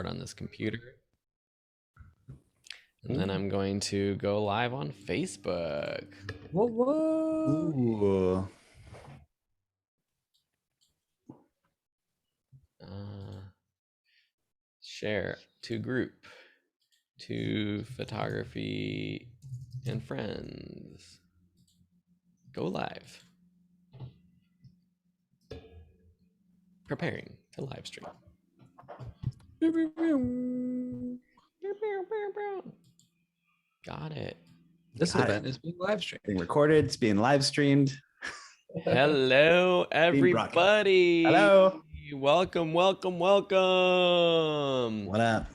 on this computer. And then I'm going to go live on Facebook. Whoa. Ooh. Share to group, to photography and friends. Go live. Preparing to live stream. Got it. This event is being live streamed. Being recorded, it's being live streamed. Hello, everybody. Hello. Welcome. What up?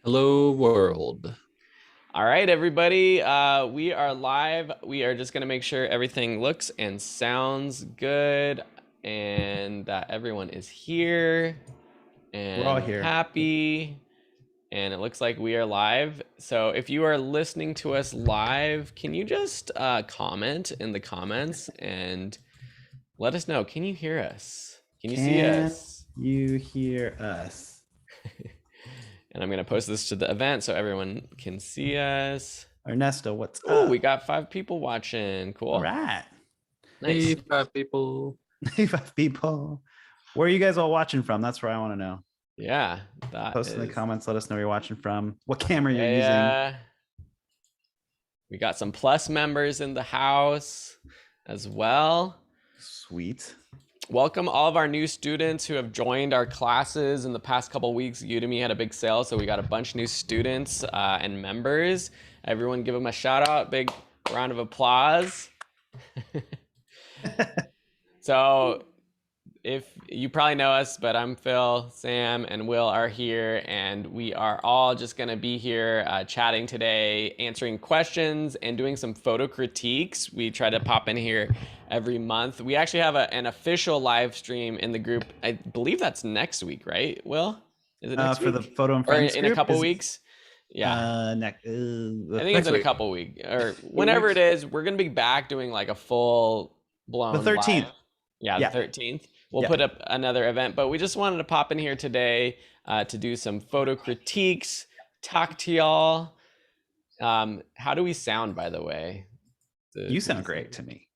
Hello, world. All right, everybody. We are live. We are just going to make sure everything looks and sounds good and that everyone is here and We're all here. happy. And it looks like we are live. So if you are listening to us live, can you just comment in the comments and let us know? Can you hear us? Can you see us? You hear us? And I'm going to post this to the event so everyone can see us. Ernesto, what's Oh, up? we got 5 people watching. Cool. All right. Nice. Hey, 5 people. 5 people. Where are you guys all watching from? That's where I want to know. Yeah. That Post in the is- comments. Let us know where you're watching from. What camera you're Yeah. We got some Plus members in the house as well. using. Sweet. Welcome all of our new students who have joined our classes in the past couple weeks. Udemy had a big sale, so we got a bunch of new students and members. Everyone give them a shout out, big round of applause. So if you probably know us, but I'm Phil, Sam, and Will are here, and we are all just gonna be here chatting today, answering questions and doing some photo critiques. We try to pop in here every month. We actually have an official live stream in the group. I believe that's next week, right, Will? Is it next For week? the photo and Or friends in a group? couple Is- weeks? Yeah. I I think it's next in a week. couple weeks or whenever it is. We're gonna be back doing like a full blown the 13th. live. Yeah, Yeah. the 13th. We'll Yeah. put up another event, but we just wanted to pop in here today to do some photo critiques, talk to y'all. How do we sound, by the way? You sound great to me.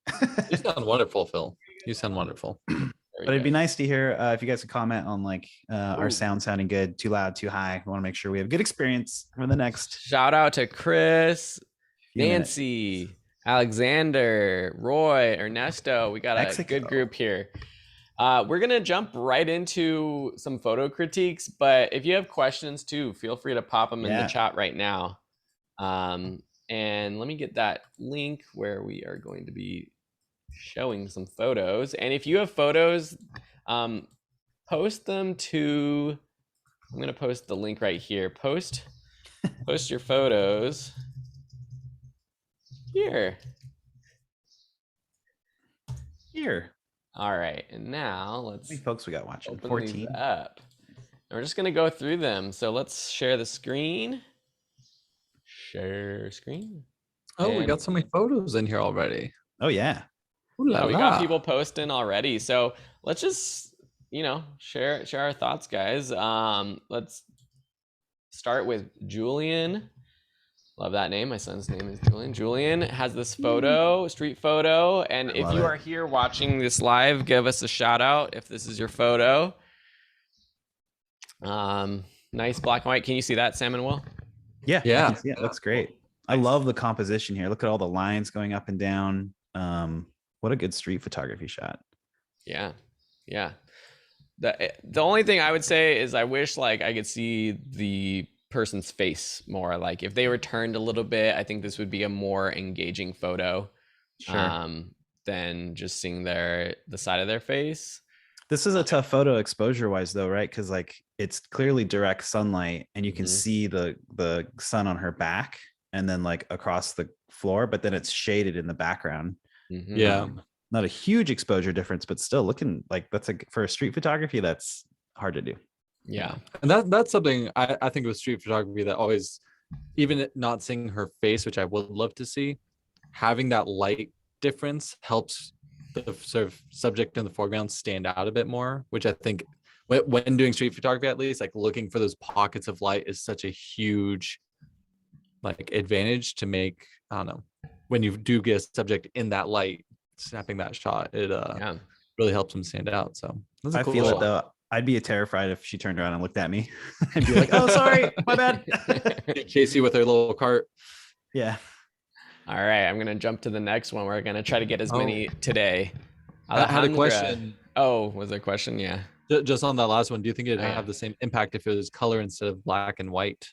You sound wonderful, Phil. You sound wonderful. But it'd be nice to hear if you guys could comment on like our Ooh. sound sounding good, too loud, too high. We want to make sure we have good experience for the next Shout out to Chris, few minutes. Nancy, Alexander, Roy, Ernesto. We got a Mexico. good group here. We're gonna jump right into some photo critiques, but if you have questions too, feel free to pop them in Yeah. the chat right now. And let me get that link where we are going to be showing some photos. And if you have photos, post them to, I'm gonna post the link right here. Post your photos here. Here. All right, and now How let's many folks we got watching? open 14. these up. And we're just gonna go through them. So let's share the screen. Share screen. Oh, we And- got so many photos in here already. Oh yeah. Ooh la We la. got people posting already. So let's just, share our thoughts, guys. Let's start with Julian. Love that name. My son's name is Julian. Julian has this photo, street photo. And if love you it. are here watching this live, give us a shout out if this is your photo. Nice black and white. Can you see that, Sam and Will? Yeah. I Yeah. can see it. It looks great. I love the composition here. Look at all the lines going up and down. What a good street photography shot. Yeah. Yeah. The only thing I would say is I wish like I could see the person's face more. Like if they were turned a little bit, I think this would be a more engaging photo Sure. than just seeing the side of their face. This is a tough photo exposure wise though, right? Because like it's clearly direct sunlight and you can Mhm. see the sun on her back and then like across the floor, but then it's shaded in the background. Mhm. Yeah. Not a huge exposure difference, but still looking like that's for a street photography, that's hard to do. Yeah. And that's something I think with street photography that always, even not seeing her face, which I would love to see, having that light difference helps the sort of subject in the foreground stand out a bit more, which I think when doing street photography, at least, like looking for those pockets of light is such a huge like advantage to make. I don't know, when you do get a subject in that light, snapping that shot, it Yeah. really helps them stand out. So that's a I cool feel it shot. though. I'd be terrified if she turned around and looked at me. I'd be like, "Oh, sorry, my bad." Chase you with her little cart. Yeah. All right, I'm gonna jump to the next one. We're gonna try to get as many today. I had a Alejandra. question. Oh, was there a question? Yeah. Just on that last one, do you think it'd Oh, yeah. have the same impact if it was color instead of black and white?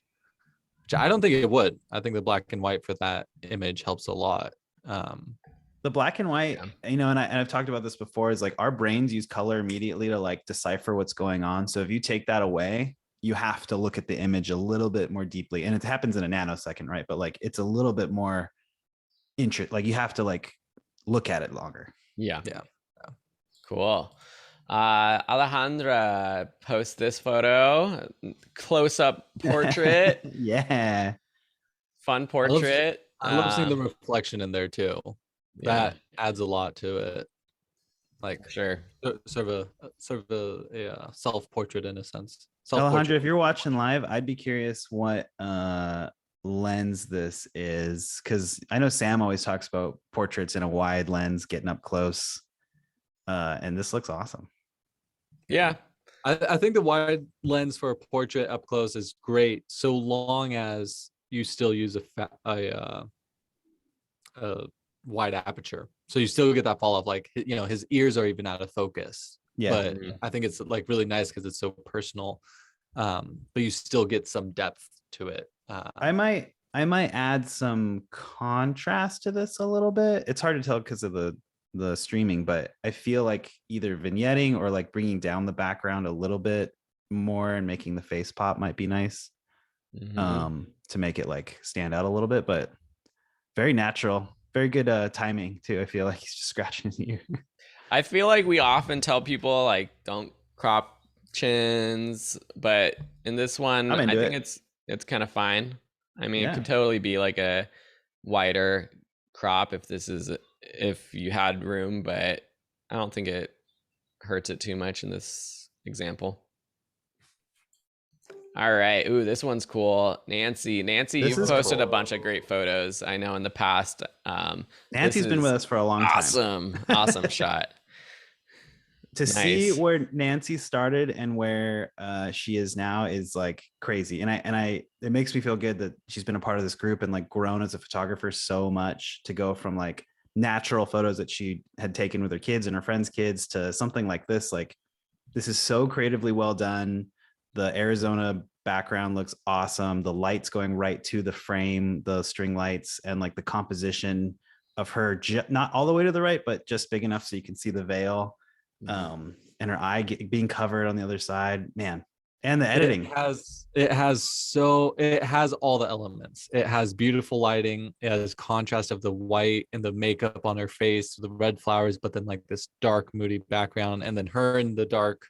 Which I don't think it would. I think the black and white for that image helps a lot. The black and white, Yeah. you know, and I've talked about this before, is like our brains use color immediately to like decipher what's going on. So if you take that away, you have to look at the image a little bit more deeply. And it happens in a nanosecond, right? But like it's a little bit more like you have to like look at it longer. Yeah. Yeah. Cool. Alejandra, post this photo, close-up portrait, Yeah. fun portrait. I love seeing the reflection in there too. Yeah, That adds a lot to it. Like sure. sort of a self-portrait in a sense. Alejandra, if you're watching live, I'd be curious what lens this is, because I know Sam always talks about portraits in a wide lens, getting up close. And this looks awesome. Yeah. I think the wide lens for a portrait up close is great, so long as you still use a wide aperture, so you still get that fall off. Like, you know, his ears are even out of focus. Yeah. But Mhm. I think it's like really nice because it's so personal. But you still get some depth to it. I might add some contrast to this a little bit. It's hard to tell because of the streaming, but I feel like either vignetting or like bringing down the background a little bit more and making the face pop might be nice. Mhm. To make it like stand out a little bit, but very natural, very good timing too. I feel like he's just scratching his ear. I feel like we often tell people like don't crop chins, but in this one, I'm I into think it. it's kind of fine. I mean, it Yeah. could totally be like a wider crop if you had room, but I don't think it hurts it too much in this example. All right. Ooh, this one's cool. Nancy, This you've is posted a cool. bunch of great photos, I know, in the past. Nancy's been with us for a long time. Awesome shot. To see Nice. where Nancy started and where she is now is like crazy. And it makes me feel good that she's been a part of this group and like grown as a photographer so much, to go from like natural photos that she had taken with her kids and her friends' kids to something like this. Like, this is so creatively well done. The Arizona background looks awesome. The lights going right to the frame, the string lights, and like the composition of her, not all the way to the right, but just big enough so you can see the veil. And her eye being covered on the other side, man. And the editing it has all the elements. It has beautiful lighting. It has contrast of the white and the makeup on her face, the red flowers, but then like this dark, moody background, and then her in the dark,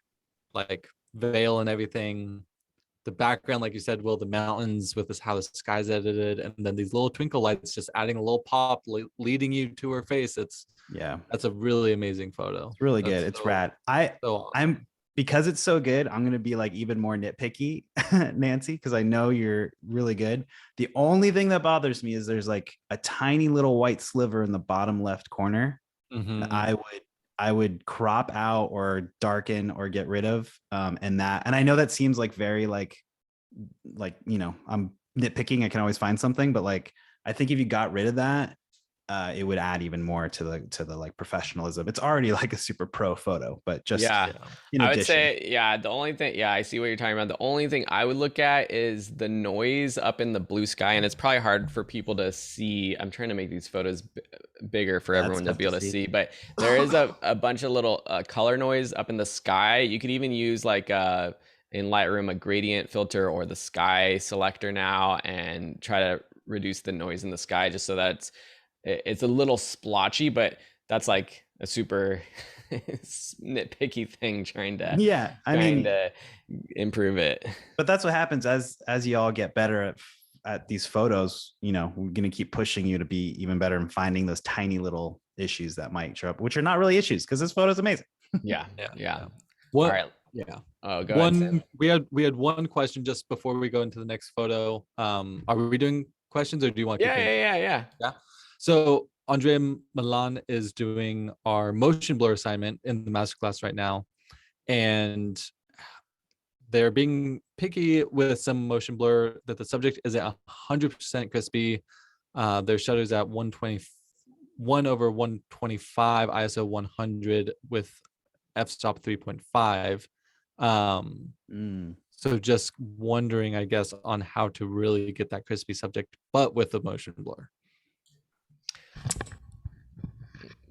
like veil and everything. The background, like you said, Will, the mountains with this, how the sky's edited, and then these little twinkle lights just adding a little pop, leading you to her face. That's a really amazing photo. It's really good. It's rad. I'm because it's so good, I'm gonna be like even more nitpicky, Nancy, because I know you're really good. The only thing that bothers me is there's like a tiny little white sliver in the bottom left corner. Mhm. I would crop out or darken or get rid of. And I know that seems like very like, you know, I'm nitpicking. I can always find something, but like, I think if you got rid of that, it would add even more to the like professionalism. It's already like a super pro photo, but just Yeah. in I would addition. say, yeah, the only thing, yeah, I see what you're talking about. The only thing I would look at is the noise up in the blue sky, and it's probably hard for people to see. I'm trying to make these photos bigger for That's everyone to tough be able to to see. see, but there is a bunch of little color noise up in the sky. You could even use like in Lightroom a gradient filter or the sky selector now, and try to reduce the noise in the sky just so that it's a little splotchy, but that's like a super nitpicky thing trying to improve it. But that's what happens as you all get better at these photos. You know, we're gonna keep pushing you to be even better and finding those tiny little issues that might show up, which are not really issues because this photo is amazing. Yeah. Yeah. Yeah. What All right. Yeah. Oh, go ahead, Sam. We had one question just before we go into the next photo. Are we doing questions or do you want to keep going? Yeah. Yeah. So Andrea Milan is doing our motion blur assignment in the masterclass right now, and they're being picky with some motion blur that the subject is at 100% crispy. Their shutters at 1/125 ISO 100 with f-stop 3.5. So just wondering, I guess, on how to really get that crispy subject, but with the motion blur.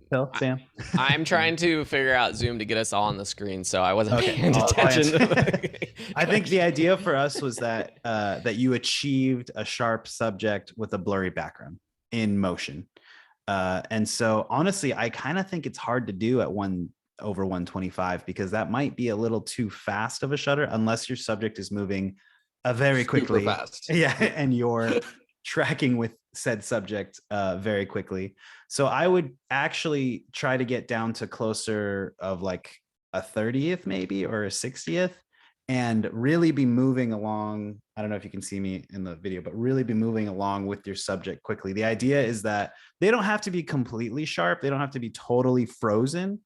Phil, Sam. I'm trying to figure out Zoom to get us all on the screen, so I wasn't Okay. paying attention. I think the idea for us was that that you achieved a sharp subject with a blurry background in motion. And so honestly, I kind of think it's hard to do at 1/125 because that might be a little too fast of a shutter unless your subject is moving very quickly. Super fast. Yeah, and you're tracking with said subject very quickly. So I would actually try to get down to closer of like a 30th maybe or a 60th and really be moving along. I don't know if you can see me in the video, but really be moving along with your subject quickly. The idea is that they don't have to be completely sharp. They don't have to be totally frozen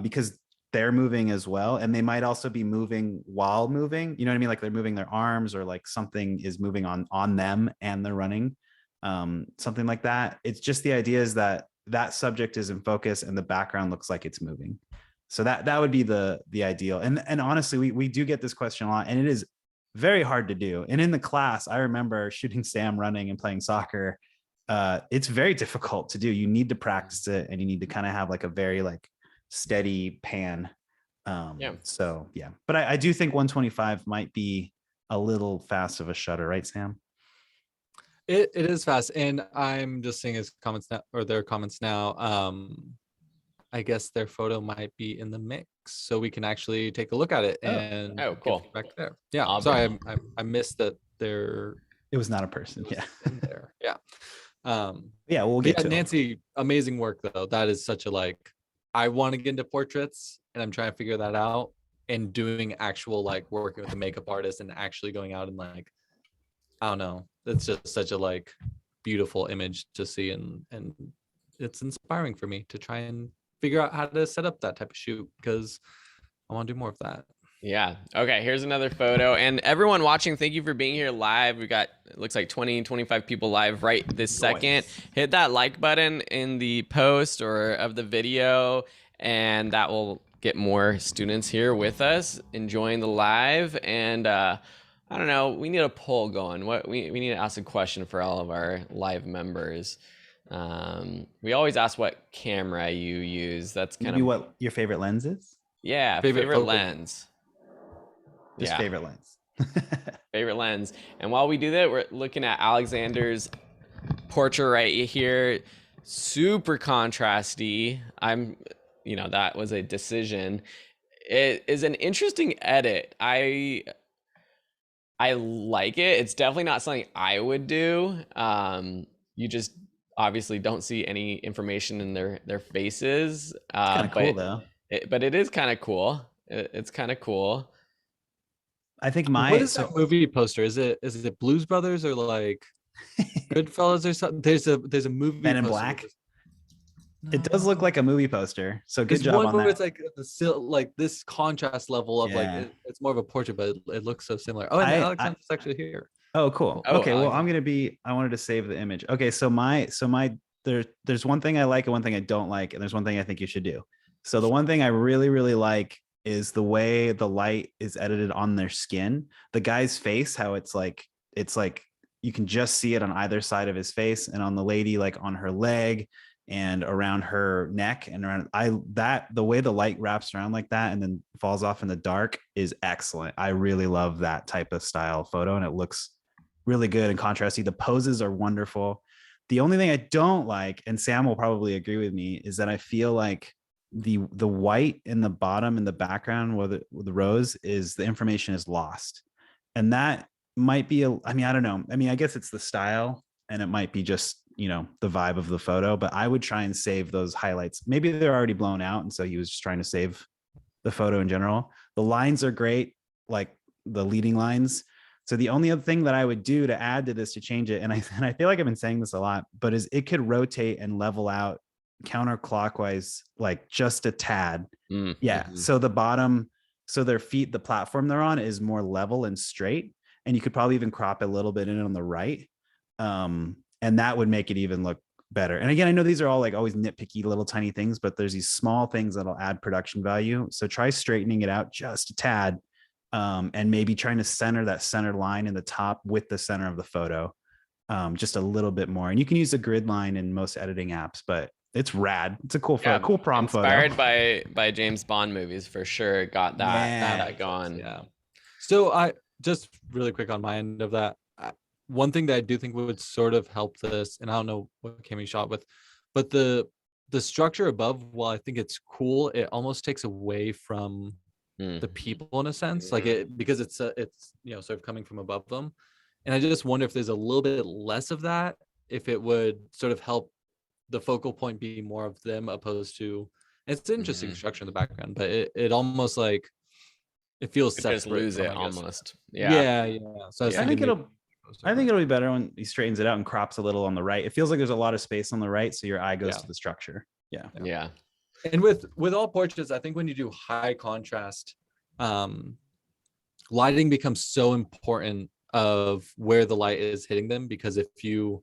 because they're moving as well. And they might also be moving while moving, you know what I mean? Like they're moving their arms or like something is moving on them and they're running, something like that. It's just the idea is that that subject is in focus and the background looks like it's moving. So that would be the ideal. And honestly, we do get this question a lot and it is very hard to do. And in the class, I remember shooting Sam running and playing soccer. It's very difficult to do. You need to practice it and you need to kind of have like a very like steady pan. So yeah, but I do think 125 might be a little fast of a shutter, right, Sam? It is fast, and I'm just seeing his comments now, or their comments now. I guess their photo might be in the mix, so we can actually take a look at it. And cool. Back there. Yeah. Sorry, I missed that there. It was not a person. Yeah. In there. Yeah. Yeah, we'll get to Nancy. Amazing work though. That is such a like. I want to get into portraits, and I'm trying to figure that out. And doing actual like working with a makeup artist and actually going out and like, I don't know. It's just such a like beautiful image to see, and it's inspiring for me to try and figure out how to set up that type of shoot because I want to do more of that. Yeah. Okay. Here's another photo. And everyone watching, thank you for being here live. We got, it looks like 20, 25 people live right this second. Hit that like button in the post or of the video, and that will get more students here with us enjoying the live. And I don't know, we need a poll going. We need to ask a question for all of our live members. We always ask what camera you use. That's kind of what your favorite lens is. Yeah, favorite lens. Just favorite lens. Favorite lens. And while we do that, we're looking at Alexander's portrait right here. Super contrasty. That was a decision. It is an interesting edit. I like it. It's definitely not something I would do. You just obviously don't see any information in their faces. It's kind of cool though. But it is kind of cool. It's kind of cool. I think what is that movie poster? Is it Blues Brothers or like Goodfellas or something? There's a movie. Men in Black. It does look like a movie poster. So good job on that. It's like this contrast level of like it's more of a portrait, but it looks so similar. Oh, and Alexander's actually here. Oh, cool. Okay, well, I wanted to save the image. Okay, so there's one thing I like and one thing I don't like, and there's one thing I think you should do. So the one thing I really, really like is the way the light is edited on their skin. The guy's face, how it's like you can just see it on either side of his face, and on the lady, like on her leg and around her neck and around the way the light wraps around like that and then falls off in the dark is excellent. I really love that type of style photo, and it looks really good and contrasty. The poses are wonderful. The only thing I don't like, and Sam will probably agree with me, is that I feel like the white in the bottom in the background with the rose is the information is lost. And that might be I don't know. I guess it's the style and it might be just, the vibe of the photo, but I would try and save those highlights. Maybe they're already blown out. And so he was just trying to save the photo in general. The lines are great, like the leading lines. So the only other thing that I would do to add to this to change it, and I feel like I've been saying this a lot, but is it could rotate and level out counterclockwise, like just a tad. Yeah. Mhm. So the bottom, so their feet, the platform they're on is more level and straight. And you could probably even crop a little bit in it on the right. And that would make it even look better. And again, I know these are all like always nitpicky little tiny things, but there's these small things that'll add production value. So try straightening it out just a tad, and maybe trying to center that center line in the top with the center of the photo, just a little bit more. And you can use the grid line in most editing apps, but it's rad. It's a cool photo, cool prom Inspired photo. by James Bond movies for sure. Got that going. Yeah. So I just really quick on my end of that. One thing that I do think would sort of help this, and I don't know what Kimmy shot with, but the structure above, while I think it's cool, it almost takes away from the people in a sense, like it, because it's sort of coming from above them. And I just wonder if there's a little bit less of that, if it would sort of help the focal point be more of them opposed to, it's an interesting structure in the background, but it almost like it feels separate. Just lose from, it I guess. almost. Yeah. Yeah. So I think it'll be better when he straightens it out and crops a little on the right. It feels like there's a lot of space on the right, so your eye goes to the structure. Yeah. And with all portraits, I think when you do high contrast, lighting becomes so important of where the light is hitting them, because if you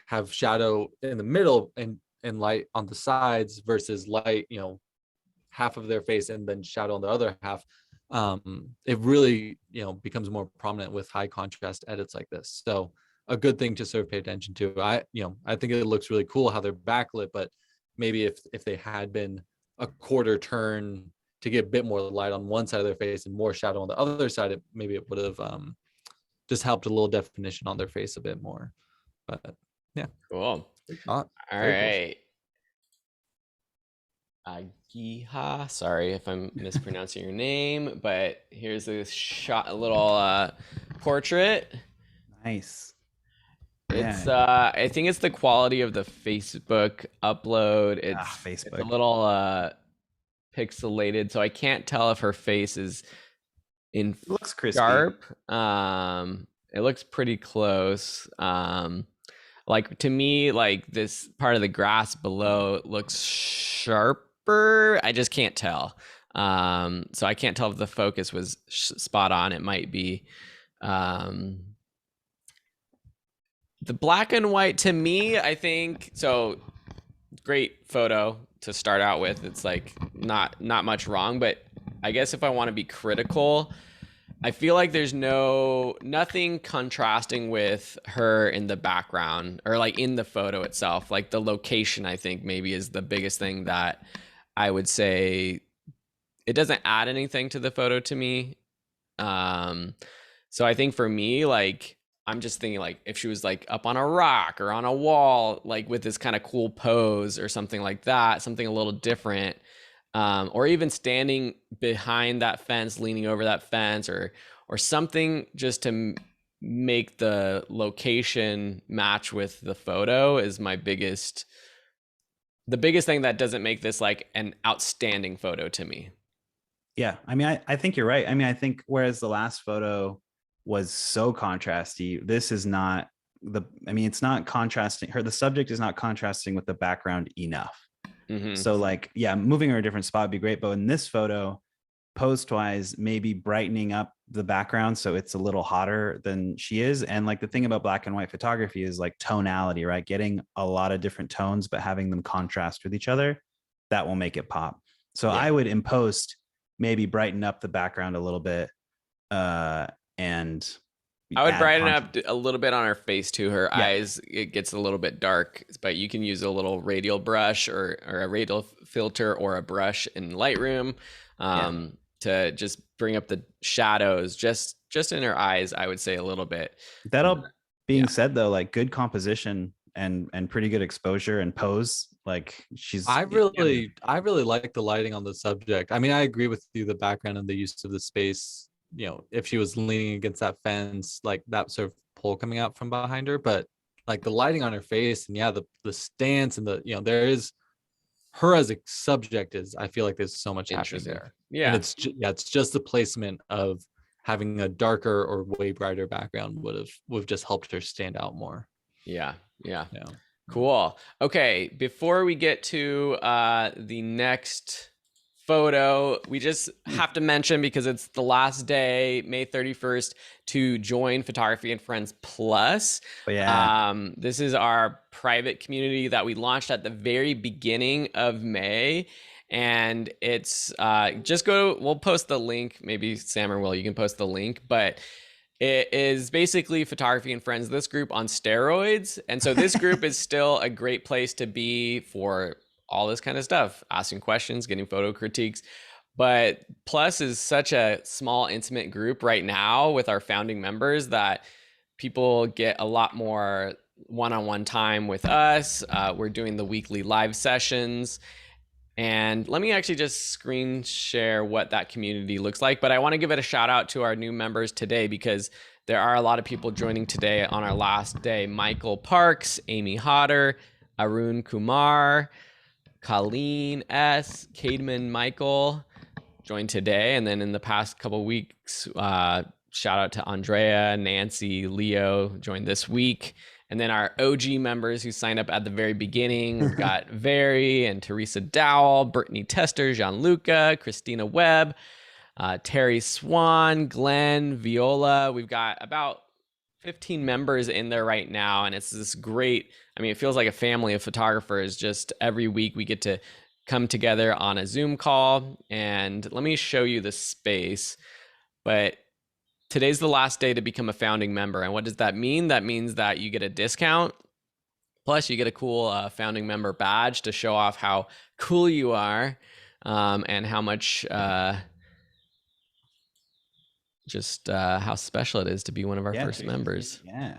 have shadow in the middle and light on the sides versus light, half of their face and then shadow on the other half, it really becomes more prominent with high contrast edits like this. So a good thing to sort of pay attention to. I think it looks really cool how they're backlit, but maybe if they had been a quarter turn to get a bit more light on one side of their face and more shadow on the other side, maybe it would have just helped a little definition on their face a bit more. But yeah, cool. All right. Agiha, sorry if I'm mispronouncing your name, but here's a little portrait. Nice. It's I think it's the quality of the Facebook upload. It's Facebook. It's a little pixelated, so I can't tell if her face is in it looks crispy. Sharp. It looks pretty close. Like to me, like this part of the grass below looks sharper. I just can't tell. So I can't tell if the focus was spot on. It might be. The black and white, to me, I think so. Great photo to start out with. It's like not much wrong, but I guess if I want to be critical, I feel like there's nothing contrasting with her in the background or like in the photo itself. Like the location, I think maybe is the biggest thing that I would say it doesn't add anything to the photo to me. So I think for me, like, I'm just thinking like if she was like up on a rock or on a wall, like with this kind of cool pose or something like that, something a little different, or even standing behind that fence, leaning over that fence, or something just to make the location match with the photo is the biggest thing that doesn't make this like an outstanding photo to me. Yeah, I mean, I think you're right. I mean, I think whereas the last photo was so contrasty, this is not it's not contrasting. The subject is not contrasting with the background enough. So like, yeah, moving her a different spot would be great. But in this photo, post wise, maybe brightening up the background so it's a little hotter than she is. And like the thing about black and white photography is like tonality, right? Getting a lot of different tones, but having them contrast with each other, that will make it pop. So yeah. I would in post maybe brighten up the background a little bit, and I would brighten up a little bit on her face too. Her eyes, it gets a little bit dark, but you can use a little radial brush or a radial filter or a brush in Lightroom to just bring up the shadows just in her eyes, I would say a little bit. That all being said though, like good composition and pretty good exposure and pose. Like I really like the lighting on the subject. I mean, I agree with you, the background and the use of the space, if she was leaning against that fence, like that sort of pole coming out from behind her, but like the lighting on her face and the stance and the, there is her as a subject is, I feel like there's so much happening Interesting. there. Yeah. And it's just the placement of having a darker or way brighter background would have just helped her stand out more. Yeah. Yeah. Cool. Okay, before we get to the next photo, we just have to mention, because it's the last day, May 31st, to join Photography and Friends Plus. But yeah, This is our private community that we launched at the very beginning of May. And it's just we'll post the link. Maybe Sam or Will, you can post the link, but it is basically Photography and Friends, this group on steroids. And so this group is still a great place to be for all this kind of stuff, asking questions, getting photo critiques. But Plus is such a small, intimate group right now with our founding members that people get a lot more one-on-one time with us. We're doing the weekly live sessions. And let me actually just screen share what that community looks like. But I want to give it a shout out to our new members today, because there are a lot of people joining today on our last day. Michael Parks, Amy Hodder, Arun Kumar, Colleen S., Cademan Michael joined today. And then in the past couple weeks, shout out to Andrea, Nancy, Leo joined this week. And then our OG members who signed up at the very beginning, we've got Very and Teresa Dowell, Brittany Tester, Gianluca, Christina Webb, Terry Swan, Glenn, Viola. We've got about 15 members in there right now. And it's this great, I mean, it feels like a family of photographers. Just every week we get to come together on a Zoom call. And let me show you the space. But today's the last day to become a founding member. And what does that mean? That means that you get a discount. Plus, you get a cool founding member badge to show off how cool you are, and how much, how special it is to be one of our first members. Yeah.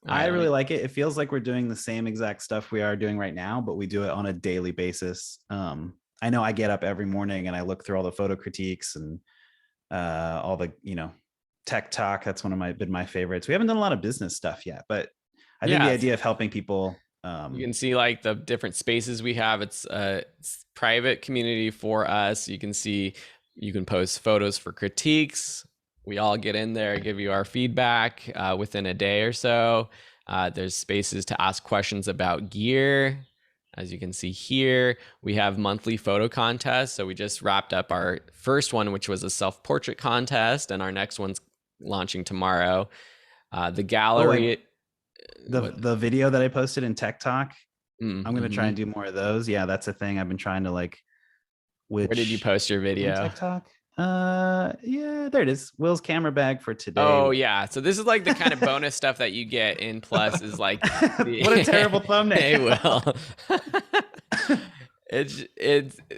I really like it. It feels like we're doing the same exact stuff we are doing right now, but we do it on a daily basis. I know I get up every morning and I look through all the photo critiques and all the, tech talk. That's been my favorites. We haven't done a lot of business stuff yet, but I think the idea of helping people. You can see like the different spaces we have. It's a private community for us. You can see, you can post photos for critiques. We all get in there, give you our feedback within a day or so. There's spaces to ask questions about gear. As you can see here, we have monthly photo contests. So we just wrapped up our first one, which was a self-portrait contest, and our next one's launching tomorrow. The gallery. The video that I posted in Tech Talk, I'm going to try and do more of those. Yeah, that's a thing I've been trying to like. Where did you post your video? Tech Talk. Yeah, there it is. Will's camera bag for today. Oh yeah, so this is like the kind of bonus stuff that you get in Plus. Is like what a terrible thumbnail. Hey, Will.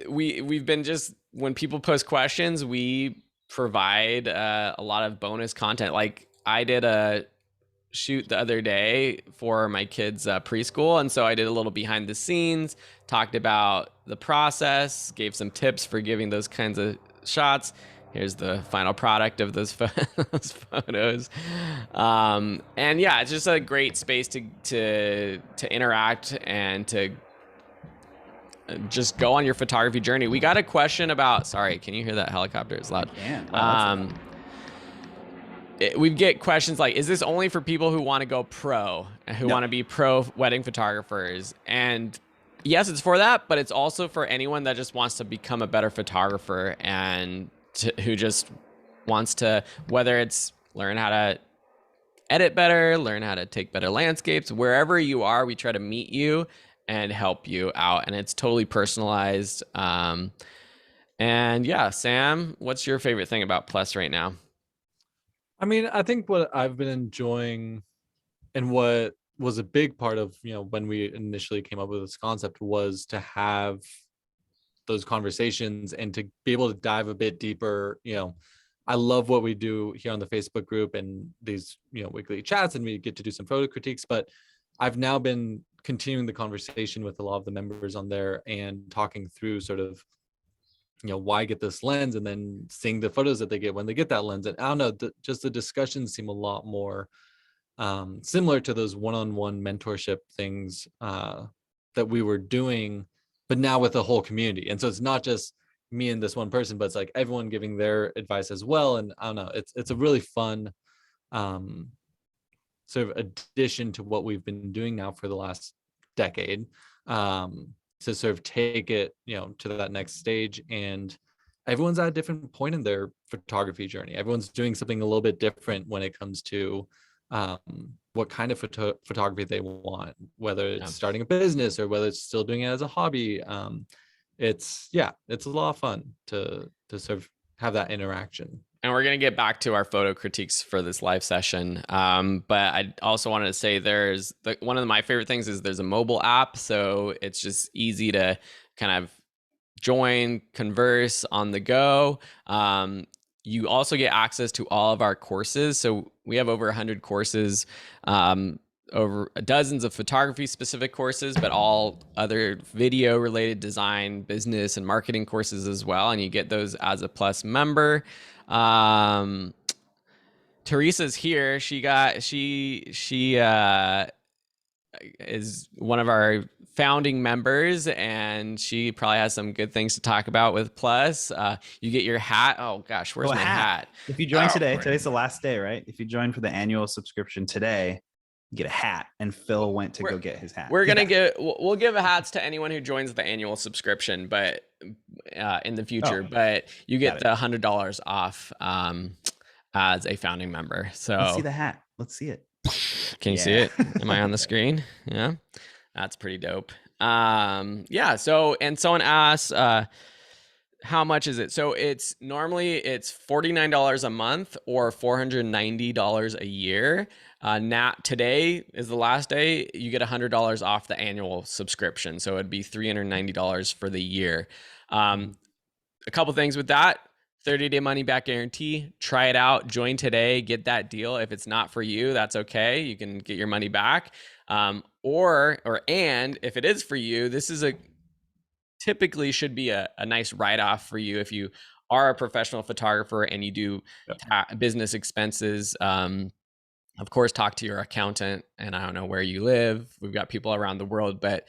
We've been just, when people post questions, we provide a lot of bonus content. Like I did a shoot the other day for my kids' preschool, and so I did a little behind the scenes, talked about the process, gave some tips for giving those kinds of shots. Here's the final product of those photos. And yeah, it's just a great space to interact and to just go on your photography journey. We got a question about, sorry, can you hear that helicopter? It's loud. Yeah. We get questions like, is this only for people who want to go pro and who want to be pro wedding photographers? And yes, it's for that, but it's also for anyone that just wants to become a better photographer and who just wants to, whether it's learn how to edit better, learn how to take better landscapes, wherever you are, we try to meet you and help you out. And it's totally personalized. And yeah, Sam, what's your favorite thing about Plus right now? I mean, I think what I've been enjoying and what was a big part of, when we initially came up with this concept was to have those conversations and to be able to dive a bit deeper. I love what we do here on the Facebook group and these, weekly chats, and we get to do some photo critiques, but I've now been continuing the conversation with a lot of the members on there and talking through sort of, why get this lens, and then seeing the photos that they get when they get that lens. And I don't know, just the discussions seem a lot more similar to those one-on-one mentorship things that we were doing but now with the whole community. And so it's not just me and this one person, but it's like everyone giving their advice as well. And I don't know, it's a really fun um sort of addition to what we've been doing now for the last decade, to sort of take it, to that next stage. And everyone's at a different point in their photography journey. Everyone's doing something a little bit different when it comes to what kind of photography they want, whether it's starting a business or whether it's still doing it as a hobby. It's a lot of fun to sort of have that interaction. And we're going to get back to our photo critiques for this live session. But I also wanted to say one of my favorite things is there's a mobile app. So it's just easy to kind of join, converse on the go. You also get access to all of our courses. So we have over 100 courses, over dozens of photography specific courses, but all other video related design, business, and marketing courses as well. And you get those as a Plus member. Teresa's here. She is one of our founding members, and she probably has some good things to talk about with Plus. You get your hat. Oh gosh, where's my hat? If you join today's the last day, right? If you join for the annual subscription today, you get a hat. And Phil went to go get his hat. We'll give hats to anyone who joins the annual subscription, but in the future. But you get the $100 off as a founding member. So let's see the hat. Let's see it. Can you see it? Am I on the screen? Yeah, that's pretty dope. So, and someone asked, how much is it? So it's $49 a month or $490 a year. Now today is the last day. You get $100 off the annual subscription. So it'd be $390 for the year. A couple things with that. 30-day money back guarantee. Try it out. Join today. Get that deal. If it's not for you, that's okay. You can get your money back. And if it is for you, this is typically should be a nice write-off for you if you are a professional photographer and you do business expenses. Of course, talk to your accountant, and I don't know where you live. We've got people around the world, but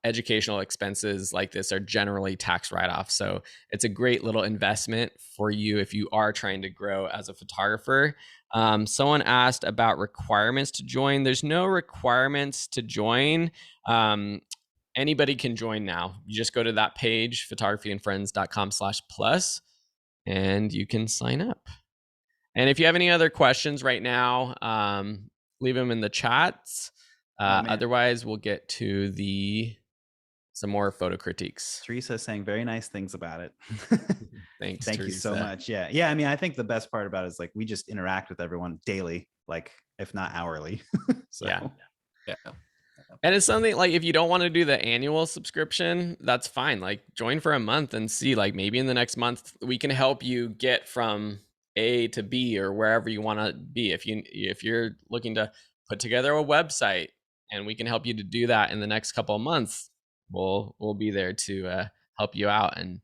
educational expenses like this are generally tax write-off. So it's a great little investment for you if you are trying to grow as a photographer. Someone asked about requirements to join. There's no requirements to join. Anybody can join now. You just go to that page, photographyandfriends.com/plus, and you can sign up. And if you have any other questions right now, leave them in the chats. Otherwise, we'll get to some more photo critiques. Teresa is saying very nice things about it. Thanks. Thank you so much. Yeah. I mean, I think the best part about it is like we just interact with everyone daily, like if not hourly. So yeah. And it's something like if you don't want to do the annual subscription, that's fine. Like join for a month and see, like maybe in the next month we can help you get from A to B or wherever you want to be. If you're looking to put together a website, and we can help you to do that in the next couple of months, we'll be there to help you out and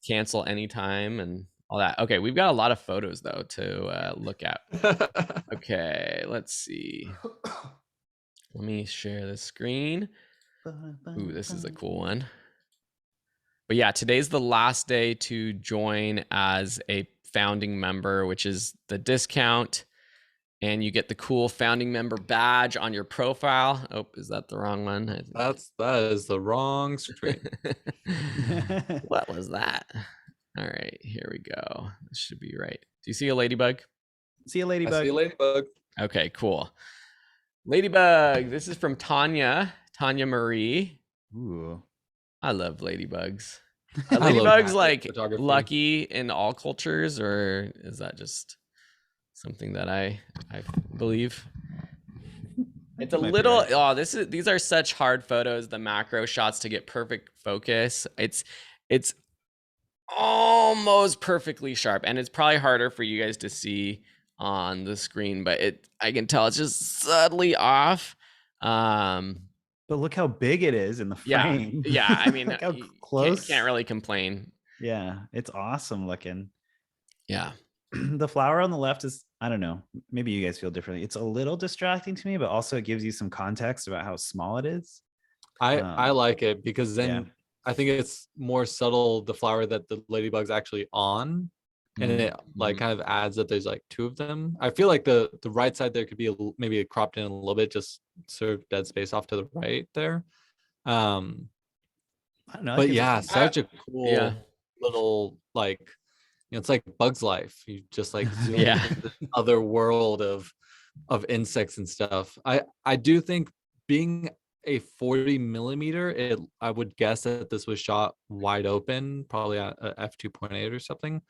cancel anytime and all that. Okay, we've got a lot of photos though to look at. Okay, let's see. Let me share the screen. Ooh, this is a cool one. But yeah, today's the last day to join as a founding member, which is the discount. And you get the cool founding member badge on your profile. Oh, is that the wrong one? That is the wrong screen. What was that? All right, here we go. This should be right. Do you see a ladybug? See a ladybug. I see a ladybug. Okay, cool. Ladybug. This is from Tanya Marie. Ooh. I love ladybugs. Are ladybugs like lucky in all cultures, or is that just something that I believe? It's a little these are such hard photos, the macro shots to get perfect focus. It's almost perfectly sharp, and it's probably harder for you guys to see on the screen, but I can tell it's just subtly off. But look how big it is in the frame. Yeah. I mean, look how close. Can't really complain. Yeah, it's awesome looking. Yeah. The flower on the left is, I don't know, maybe you guys feel differently. It's a little distracting to me, but also it gives you some context about how small it is. I like it because then yeah. I think it's more subtle the flower that the ladybug's actually on, and it like kind of adds that there's like two of them. I feel like the right side there could be maybe cropped in a little bit, just serve dead space off to the right there. Um, I don't know. That but gives it yeah, some- such a Yeah. cool little like it's like Bug's Life. You just like zoom Yeah. into this other world of insects and stuff. I do think being a 40 millimeter, I would guess that this was shot wide open, probably at a f2.8 or something.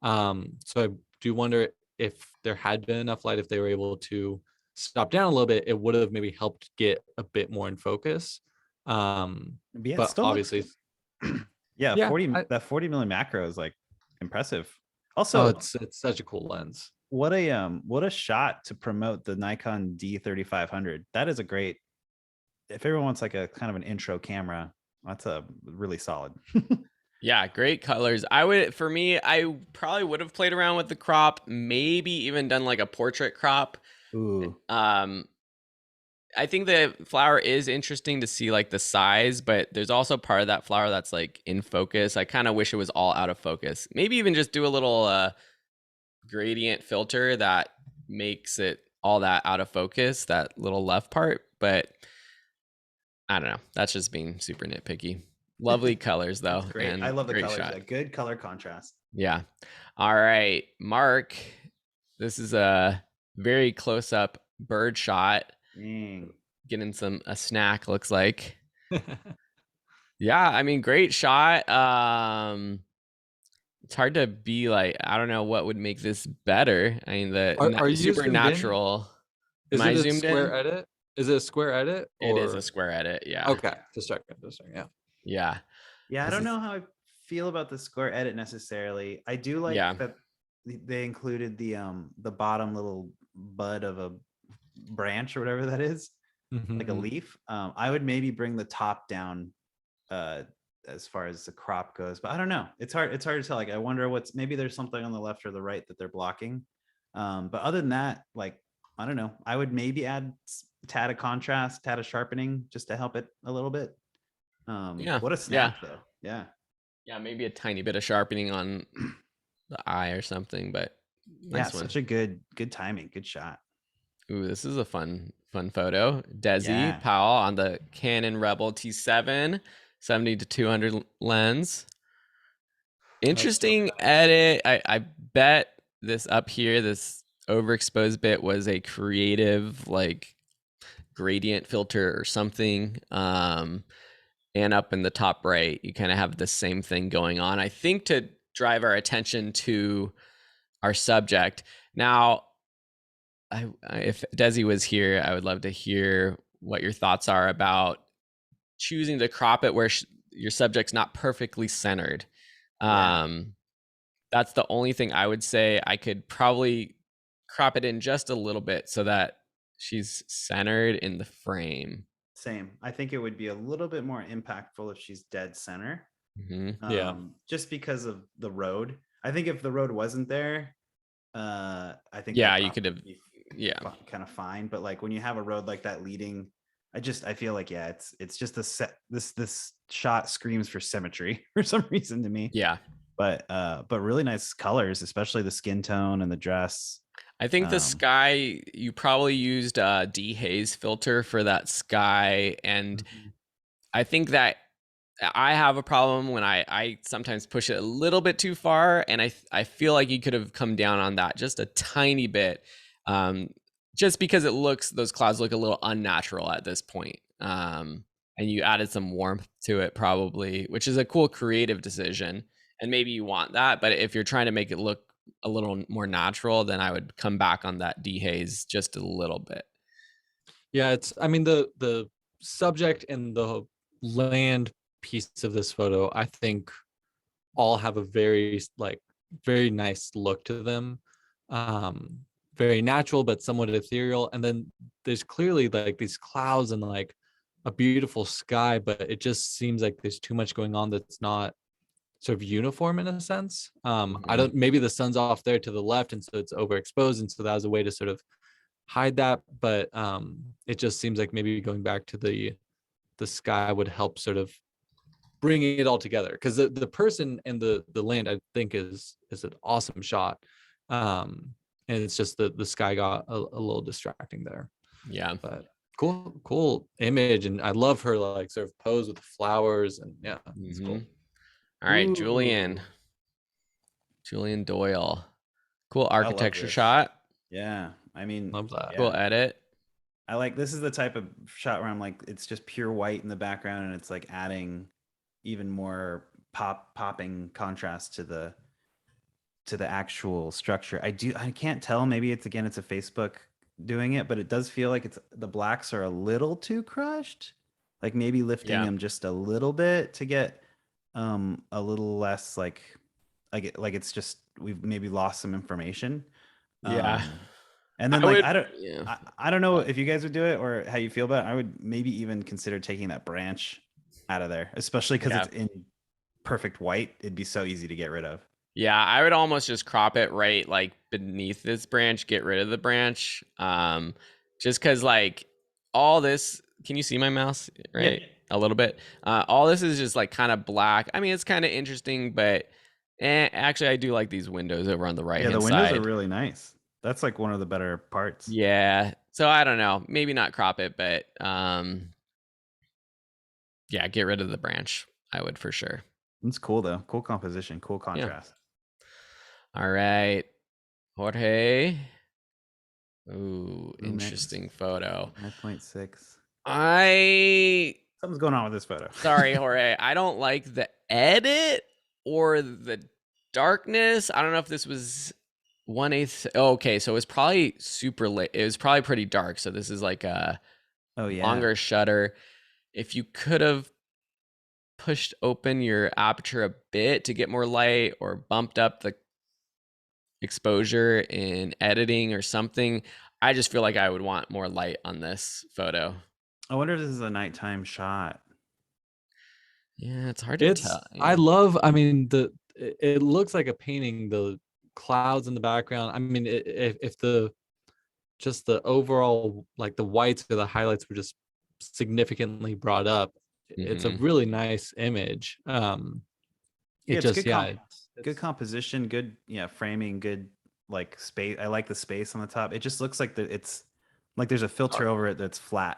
So I do wonder if there had been enough light, if they were able to stop down a little bit, it would have maybe helped get a bit more in focus. yeah, it But still looks obviously, yeah, yeah, 40 that 40 milli macro is like impressive. Also, oh, it's such a cool lens. what a shot to promote the Nikon D3500. That is a great, if everyone wants like a kind of an intro camera, that's a really solid. Yeah, great colors. For me, I probably would have played around with the crop, maybe even done like a portrait crop. Ooh, I think the flower is interesting to see like the size, but there's also part of that flower that's like in focus. I kind of wish it was all out of focus. Maybe even just do a little gradient filter that makes it all that out of focus, that little left part. But I don't know. That's just being super nitpicky. Lovely colors though. that's great. And I love the great colors. shot. Yeah, good color contrast. Yeah. All right, Mark. This is a very close up bird shot. Dang. Getting a snack, looks like. Yeah, I mean, great shot. It's hard to be like, I don't know what would make this better. I mean, Are you zoomed in? supernatural. Is Am I it a zoomed square in? edit? Is it a square edit? It is or- a square edit. Yeah. Okay, just checking. Yeah. Yeah. Yeah, I This don't is- know how I feel about the square edit necessarily. I do like Yeah. that they included the bottom little bud of a branch or whatever that is, like a Mhm. leaf. I would maybe bring the top down as far as the crop goes, but I don't know. It's hard to tell. Like I wonder maybe there's something on the left or the right that they're blocking. But other than that, like I don't know. I would maybe add tad of contrast, tad of sharpening just to help it a little bit. Yeah, What a snap though. Yeah. Yeah, maybe a tiny bit of sharpening on the eye or something, but nice Yeah, one. such a good timing, good shot. Ooh, this is a fun photo. Desi Yeah. Powell on the Canon Rebel T7 70 to 200 lens. Interesting edit. I bet this up here, this overexposed bit was a creative like gradient filter or something. And up in the top right, you kind of have the same thing going on. I think to drive our attention to our subject. Now, if Desi was here, I would love to hear what your thoughts are about choosing to crop it where your subject's not perfectly centered. That's the only thing I would say. I could probably crop it in just a little bit so that she's centered in the frame. Same. I think it would be a little bit more impactful if she's dead center. Yeah. Just because of the road. I think if the road wasn't there, I think Yeah, you could have. Yeah, kind of fine. But like when you have a road like that leading, I feel like yeah, it's just this shot screams for symmetry for some reason to me. yeah. But really nice colors, especially the skin tone and the dress. I think the sky, you probably used a dehaze filter for that sky. And I think that I have a problem when I sometimes push it a little bit too far. And I feel like you could have come down on that just a tiny bit. Just because those clouds look a little unnatural at this point. And you added some warmth to it probably, which is a cool creative decision. And maybe you want that, but if you're trying to make it look a little more natural, then I would come back on that dehaze just a little bit. Yeah, I mean the subject and the land piece of this photo, I think all have a very nice look to them. Very natural but somewhat ethereal. And then there's clearly like these clouds and like a beautiful sky, but it just seems like there's too much going on that's not sort of uniform in a sense. I don't, maybe the sun's off there to the left and so it's overexposed, and so that was a way to sort of hide that. But it just seems like maybe going back to the the sky would help sort of bring it all together, because the person and the land, I think, is an awesome shot. And it's just the sky got a little distracting there. Yeah. But cool image, and I love her like sort of pose with the flowers, and yeah, it's cool. All right, Ooh. Julian Doyle. Cool love architecture this. shot. Yeah, I mean, Love that. Cool yeah. edit. I like, this is the type of shot where I'm like, it's just pure white in the background, and it's like adding even more popping contrast to the actual structure. I can't tell, maybe it's, again, it's a Facebook doing it, but it does feel like the blacks are a little too crushed, like maybe lifting Yeah. them just a little bit to get a little less like it's just, we've maybe lost some information. Yeah. And then I like would- I don't yeah. I don't know if you guys would do it or how you feel about it. I would maybe even consider taking that branch out of there, especially because Yeah. it's in perfect white. It'd be so easy to get rid of. Yeah, I would almost just crop it right like beneath this branch, get rid of the branch. Just because like all this, can you see my mouse? Right? A little bit. All this is just like kind of black. I mean, it's kind of interesting, but actually I do like these windows over on the right Yeah, hand the windows side. are really nice. That's like one of the better parts. Yeah. So I don't know. Maybe not crop it, but yeah, get rid of the branch. I would for sure. It's cool though. Cool composition, cool contrast. All right. Jorge. Ooh, Ooh, interesting photo. 5.6. Something's going on with this photo. Sorry, Jorge. I don't like the edit or the darkness. I don't know if this was 1/8. Oh, okay, so it was probably super late. It was probably pretty dark. So this is like a longer shutter. If you could have pushed open your aperture a bit to get more light or bumped up the exposure in editing or something, I just feel like I would want more light on this photo. I wonder if this is a nighttime shot. Yeah, it's hard to tell. I love, I mean, it looks like a painting, the clouds in the background. I mean, if the just the overall, like the whites or the highlights were just significantly brought up, it's a really nice image. It's just, good good composition, good framing, good like space. I like the space on the top. It just looks like it's like there's a filter over it that's flat.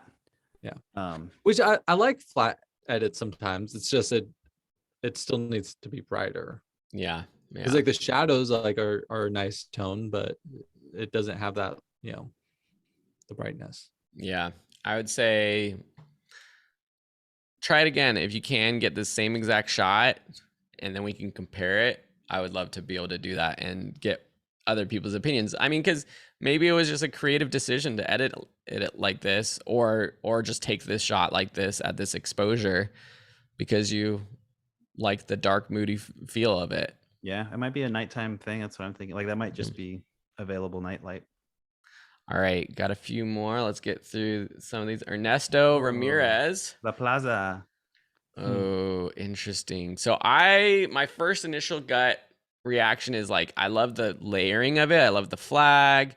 Yeah. Which I like flat edits sometimes. It's just it still needs to be brighter. Yeah. Because like the shadows like are a nice tone, but it doesn't have that, the brightness. Yeah. I would say try it again if you can get the same exact shot and then we can compare it. I would love to be able to do that and get other people's opinions. I mean, because maybe it was just a creative decision to edit it like this, or just take this shot like this at this exposure because you like the dark, moody feel of it. Yeah, it might be a nighttime thing. That's what I'm thinking. Like that might just be available nightlight. All right, got a few more. Let's get through some of these. Ernesto Ramirez. La Plaza. Oh, interesting. So my first initial gut reaction is like, I love the layering of it. I love the flag,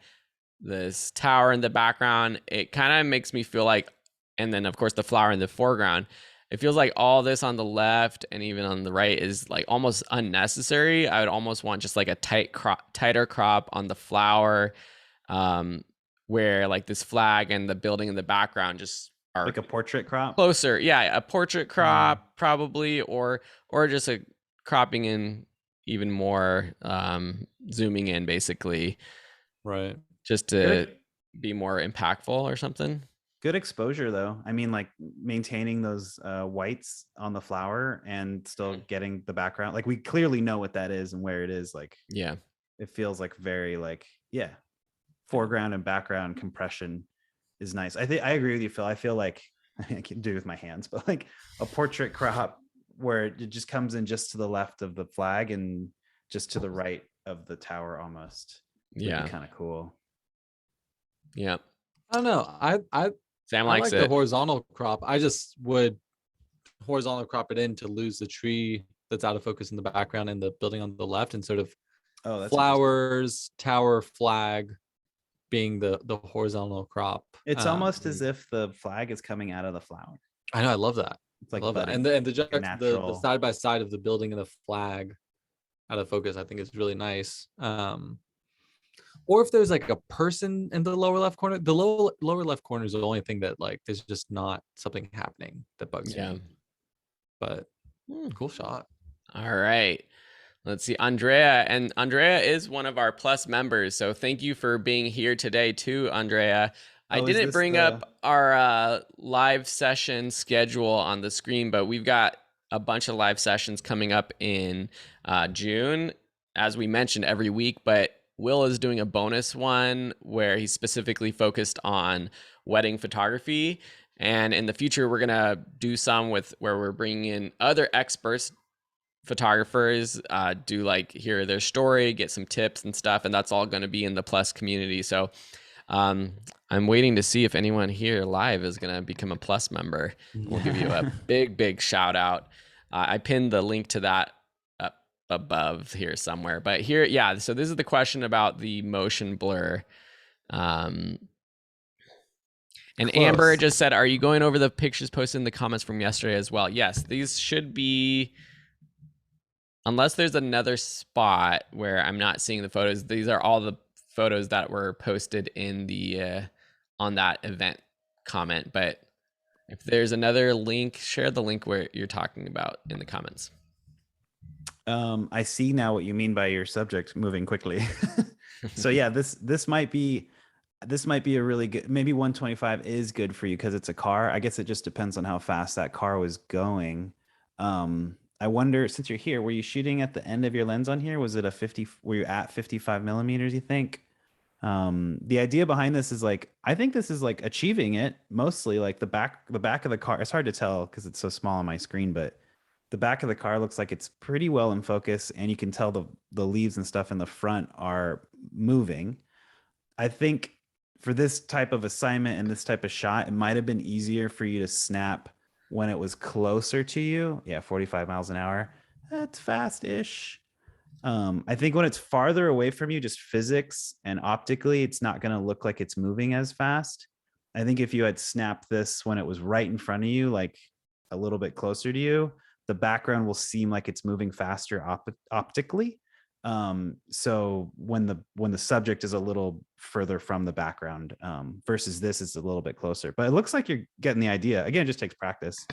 this tower in the background. It kind of makes me feel like, and then of course the flower in the foreground. It feels like all this on the left and even on the right is like almost unnecessary. I would almost want just like a tighter crop on the flower, where like this flag and the building in the background just are like a portrait crop. Closer. Yeah, a portrait crop probably, or just a cropping in even more, zooming in basically. Right. Just to be more impactful or something. Good exposure though. I mean, like maintaining those whites on the flower and still getting the background. Like we clearly know what that is and where it is. Like, yeah, it feels like very like, foreground and background compression is nice. I agree with you, Phil. I feel like I can do it with my hands, but like a portrait crop where it just comes in just to the left of the flag and just to the right of the tower almost. Yeah. Kind of cool. Yeah. I don't know. Sam I likes like it. the horizontal crop. I just would horizontal crop it in to lose the tree that's out of focus in the background and the building on the left, and sort of flowers, tower, flag being the horizontal crop. It's almost as if the flag is coming out of the flower. I know, I love that. It's I like love that. budding, And the like a the natural. side by side of the building and the flag out of focus, I think is really nice. Or if there's like a person in the lower left corner, the lower left corner is the only thing that like there's just not something happening that bugs Yeah. me. But Hmm. cool shot. All right. Let's see, Andrea. And Andrea is one of our Plus members. So thank you for being here today, too, Andrea. I Oh, is didn't this bring the? up our live session schedule on the screen, but we've got a bunch of live sessions coming up in June, as we mentioned every week. But Will is doing a bonus one where he's specifically focused on wedding photography. And in the future, we're going to do some with where we're bringing in other experts, photographers, do like hear their story, get some tips and stuff, and that's all going to be in the Plus community. So I'm waiting to see if anyone here live is going to become a Plus member. We'll give you a big shout out. I pinned the link to that up above here somewhere, but here, yeah. So this is the question about the motion blur. And Close. Amber just said, are you going over the pictures posted in the comments from yesterday as well? Yes, these should be, unless there's another spot where I'm not seeing the photos. These are all the photos that were posted in the on that event comment. But if there's another link, share the link where you're talking about in the comments. I see now what you mean by your subject moving quickly. So yeah, this might be a really good, maybe 125 is good for you because it's a car. I guess it just depends on how fast that car was going. I wonder, since you're here, were you shooting at the end of your lens on here? Was it a 50? Were you at 55 millimeters, you think? The idea behind this is like, I think this is like achieving it mostly. Like the back of the car, it's hard to tell because it's so small on my screen, but the back of the car looks like it's pretty well in focus, and you can tell the leaves and stuff in the front are moving. I think for this type of assignment and this type of shot, it might have been easier for you to snap when it was closer to you. Yeah, 45 miles an hour. That's fast-ish. I think when it's farther away from you, just physics and optically, it's not going to look like it's moving as fast. I think if you had snapped this when it was right in front of you, like a little bit closer to you, the background will seem like it's moving faster optically. So when the subject is a little further from the background, versus this is a little bit closer, but it looks like you're getting the idea. Again, it just takes practice.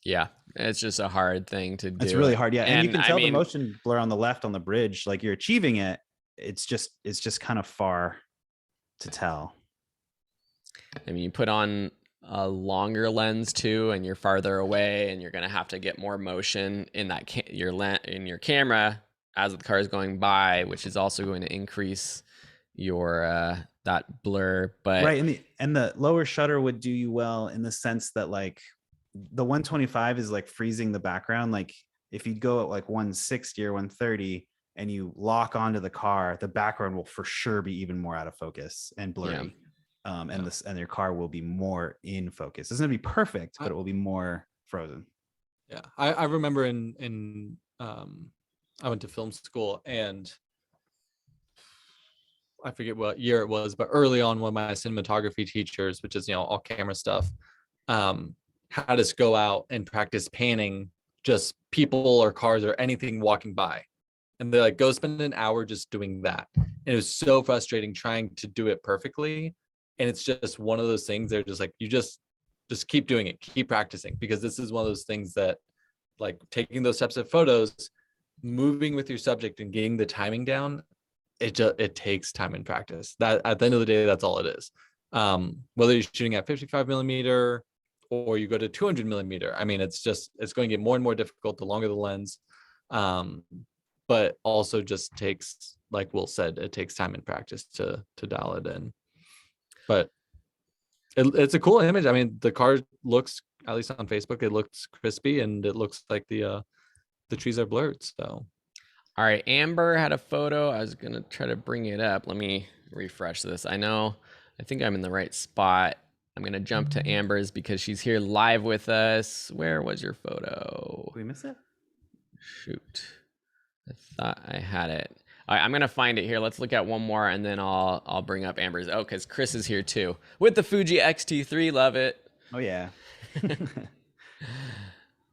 Yeah, it's just a hard thing to do. It's really hard. Yeah. And you can tell the motion blur on the left on the bridge, like you're achieving it. It's just kind of far to tell. I mean, you put on a longer lens too, and you're farther away, and you're going to have to get more motion in that in your camera as the car is going by, which is also going to increase your that blur. But right, and the lower shutter would do you well in the sense that like the 125 is like freezing the background. Like if you go at like 160 or 130 and you lock onto the car, the background will for sure be even more out of focus and blurry. Yeah. And your car will be more in focus. It's gonna be perfect, but it will be more frozen. Yeah, I remember in I went to film school, and I forget what year it was, but early on, one of my cinematography teachers, which is all camera stuff, had us go out and practice panning just people or cars or anything walking by, and they're like, go spend an hour just doing that. And it was so frustrating trying to do it perfectly. And it's just one of those things. They're just like, you just keep doing it, keep practicing, because this is one of those things that, like, taking those steps of photos, moving with your subject and getting the timing down, it takes time and practice. That at the end of the day, that's all it is. Whether you're shooting at 55 millimeter or you go to 200 millimeter, I mean, it's going to get more and more difficult the longer the lens. But also just takes, like Will said, it takes time and practice to dial it in. But it's a cool image. I mean, the car looks, at least on Facebook, it looks crispy, and it looks like the trees are blurred. So, all right, Amber had a photo. I was gonna try to bring it up. Let me refresh this. I think I'm in the right spot. I'm gonna jump to Amber's because she's here live with us. Where was your photo? Did we miss it? Shoot, I thought I had it. All right, I'm gonna find it here. Let's look at one more, and then I'll bring up Amber's. Oh, because Chris is here too with the Fuji X-T3. Love it. Oh yeah.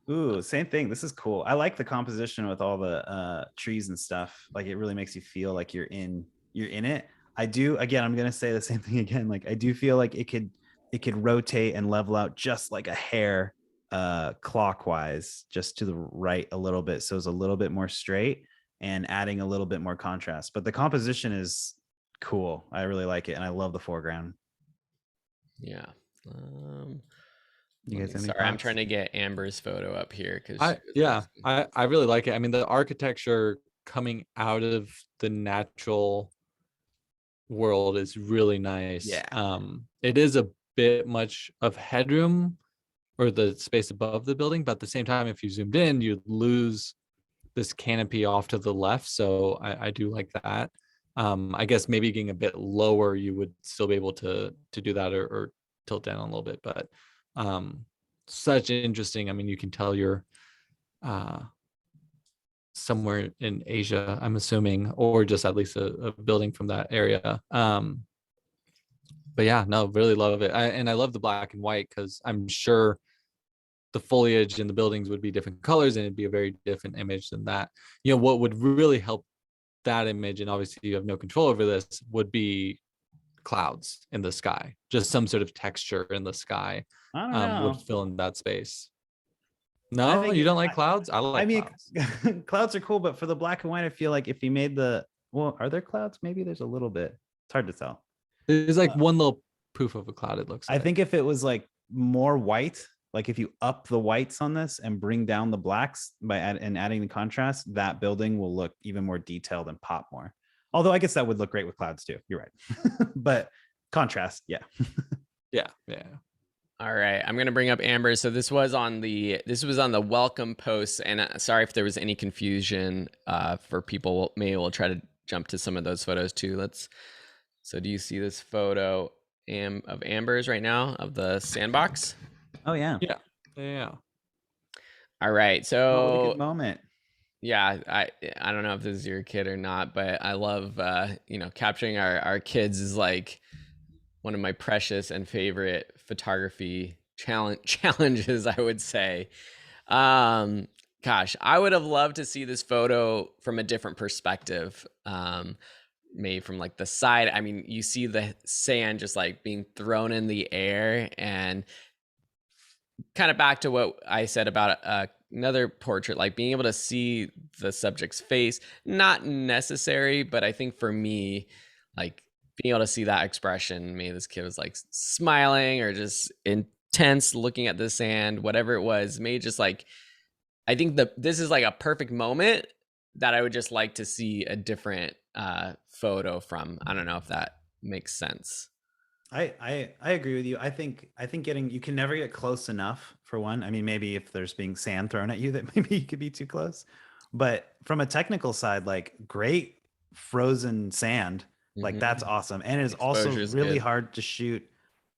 Ooh, same thing. This is cool. I like the composition with all the trees and stuff. Like it really makes you feel like you're in it. I do, again, I'm gonna say the same thing again. Like I do feel like it could rotate and level out just like a hair clockwise, just to the right a little bit. So it's a little bit more straight and adding a little bit more contrast. But the composition is cool. I really like it. And I love the foreground. Yeah. You guys have any Sorry, I'm thoughts? trying to get Amber's photo up here because I really like it. I mean, the architecture coming out of the natural world is really nice. Yeah. It is a bit much of headroom or the space above the building, but at the same time, if you zoomed in, you'd lose this canopy off to the left. So I do like that. I guess maybe getting a bit lower, you would still be able to do that, or tilt down a little bit. But such interesting. I mean, you can tell you're somewhere in Asia, I'm assuming, or just at least a building from that area. But yeah, no, really love it. And I love the black and white because I'm sure the foliage in the buildings would be different colors and it'd be a very different image than that. You know, what would really help that image, and obviously you have no control over this, would be clouds in the sky. Just some sort of texture in the sky I don't know. would fill in that space. I No, think you it- don't like I- clouds? I like I mean, clouds. clouds are cool, but for the black and white, I feel like if he made well, are there clouds? Maybe there's a little bit. It's hard to tell. There's like one little poof of a cloud, it looks I like. think if it was like more white, like if you up the whites on this and bring down the blacks and adding the contrast, that building will look even more detailed and pop more. Although I guess that would look great with clouds too. You're right. But contrast, yeah. Yeah. All right, I'm gonna bring up Amber. So this was on the welcome post, and sorry if there was any confusion for people. Maybe we'll try to jump to some of those photos too. So do you see this photo of Amber's right now of the sandbox? Oh yeah. Yeah. All right, Oh, what a so good moment. yeah, I don't know if this is your kid or not, but I love capturing our kids is like one of my precious and favorite photography challenges, I would say. Gosh, I would have loved to see this photo from a different perspective. Maybe from like the side. I mean, you see the sand just like being thrown in the air, and kind of back to what I said about another portrait, like being able to see the subject's face, not necessary, but I think for me, like being able to see that expression, maybe this kid was like smiling or just intense looking at the sand, whatever it was, maybe just like, I think this is like a perfect moment that I would just like to see a different photo from. I don't know if that makes sense. I agree with you. I think you can never get close enough, for one. I mean, maybe if there's being sand thrown at you, that maybe you could be too close. But from a technical side, like great frozen sand, like that's awesome. And it's also Exposure is really good. hard to shoot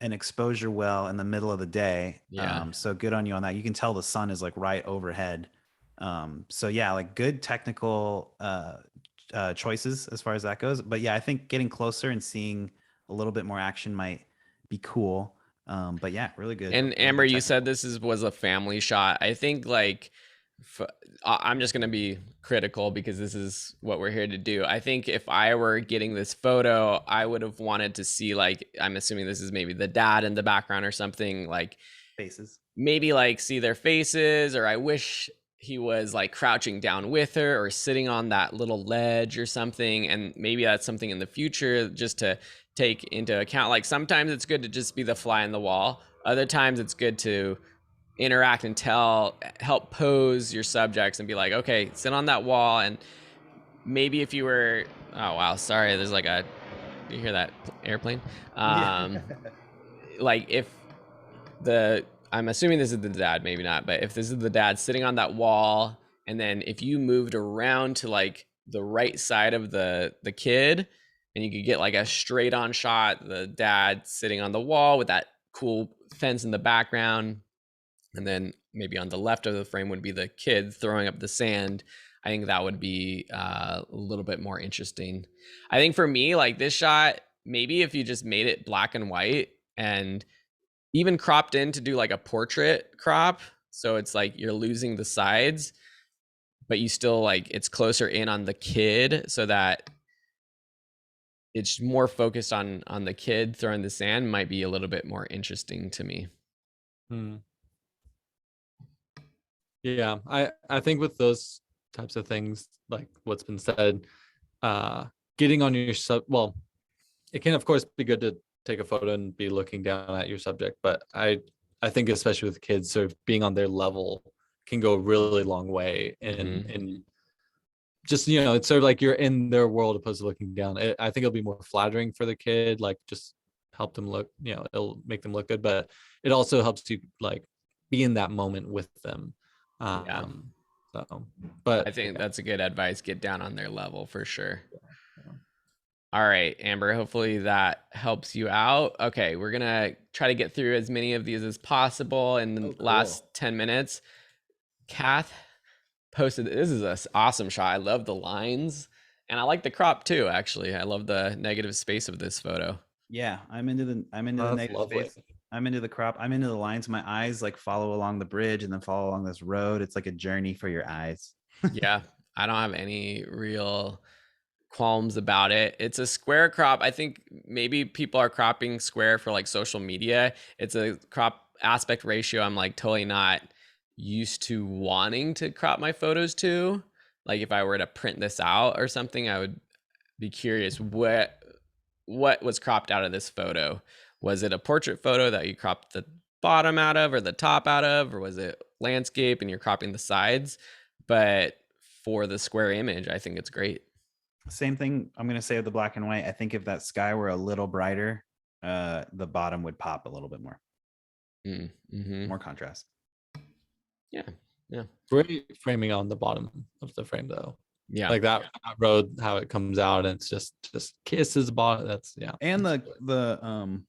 an exposure well in the middle of the day. Yeah. So good on you on that. You can tell the sun is like right overhead. So yeah, like good technical choices as far as that goes. But yeah, I think getting closer and seeing a little bit more action might be cool. But yeah, really good. And really Amber, good you said technical. was a family shot. I think like I'm just gonna be critical because this is what we're here to do. I think if I were getting this photo, I would have wanted to see, like, I'm assuming this is maybe the dad in the background or something, like Faces. maybe like see their faces, or I wish he was like crouching down with her or sitting on that little ledge or something. And maybe that's something in the future just to take into account. Like sometimes it's good to just be the fly on the wall. Other times it's good to interact and help pose your subjects and be like, okay, sit on that wall. And maybe if you were, oh wow, sorry, there's like you hear that airplane? Like if I'm assuming this is the dad, maybe not, but if this is the dad sitting on that wall, and then if you moved around to like the right side of the kid, and you could get like a straight on shot, the dad sitting on the wall with that cool fence in the background, and then maybe on the left of the frame would be the kid throwing up the sand. I think that would be a little bit more interesting. I think for me, like this shot, maybe if you just made it black and white and even cropped in to do like a portrait crop. So it's like you're losing the sides, but you still like it's closer in on the kid so that it's more focused on the kid throwing the sand might be a little bit more interesting to me. Hmm. Yeah, I think with those types of things, like what's been said, getting on your well, it can of course be good to take a photo and be looking down at your subject, but I think especially with kids, sort of being on their level can go a really long way in just, you know, it's sort of like you're in their world opposed to looking down. I think it'll be more flattering for the kid, like just help them look, you know, it'll make them look good, but it also helps you like be in that moment with them. Yeah. So, but I think yeah. that's a good advice. Get down on their level for sure. Yeah. All right, Amber, hopefully that helps you out. Okay, we're going to try to get through as many of these as possible in the last 10 minutes. Kath posted, this is an awesome shot. I love the lines and I like the crop too, actually. I love the negative space of this photo. Yeah, I'm into the Oh, negative that's lovely. space. I'm into the crop. I'm into the lines. My eyes like follow along the bridge and then follow along this road. It's like a journey for your eyes. Yeah, I don't have any real qualms about it. It's a square crop. I think maybe people are cropping square for like social media. It's a crop aspect ratio I'm like totally not used to wanting to crop my photos to. Like if I were to print this out or something, I would be curious what was cropped out of this photo. Was it a portrait photo that you cropped the bottom out of or the top out of, or was it landscape and you're cropping the sides? But for the square image, I think it's great. Same thing I'm gonna say with the black and white. I think if that sky were a little brighter, the bottom would pop a little bit more. Mm-hmm. More contrast. Yeah. Yeah. Great framing on the bottom of the frame though. Yeah. Like that road, how it comes out and it's just kisses bottom. That's And the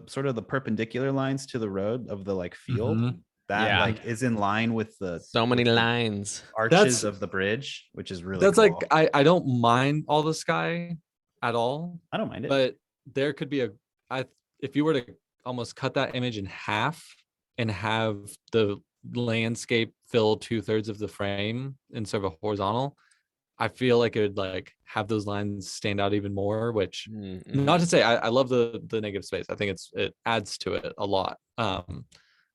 sort of the perpendicular lines to the road of the like field that like is in line with the so many lines arches of the bridge, which is really that's cool. like I don't mind all the sky at all. I don't mind it. But there could be if you were to almost cut that image in half and have the landscape fill 2/3 of the frame instead of a horizontal, I feel like it would like have those lines stand out even more, which not to say I love the negative space. I think it adds to it a lot.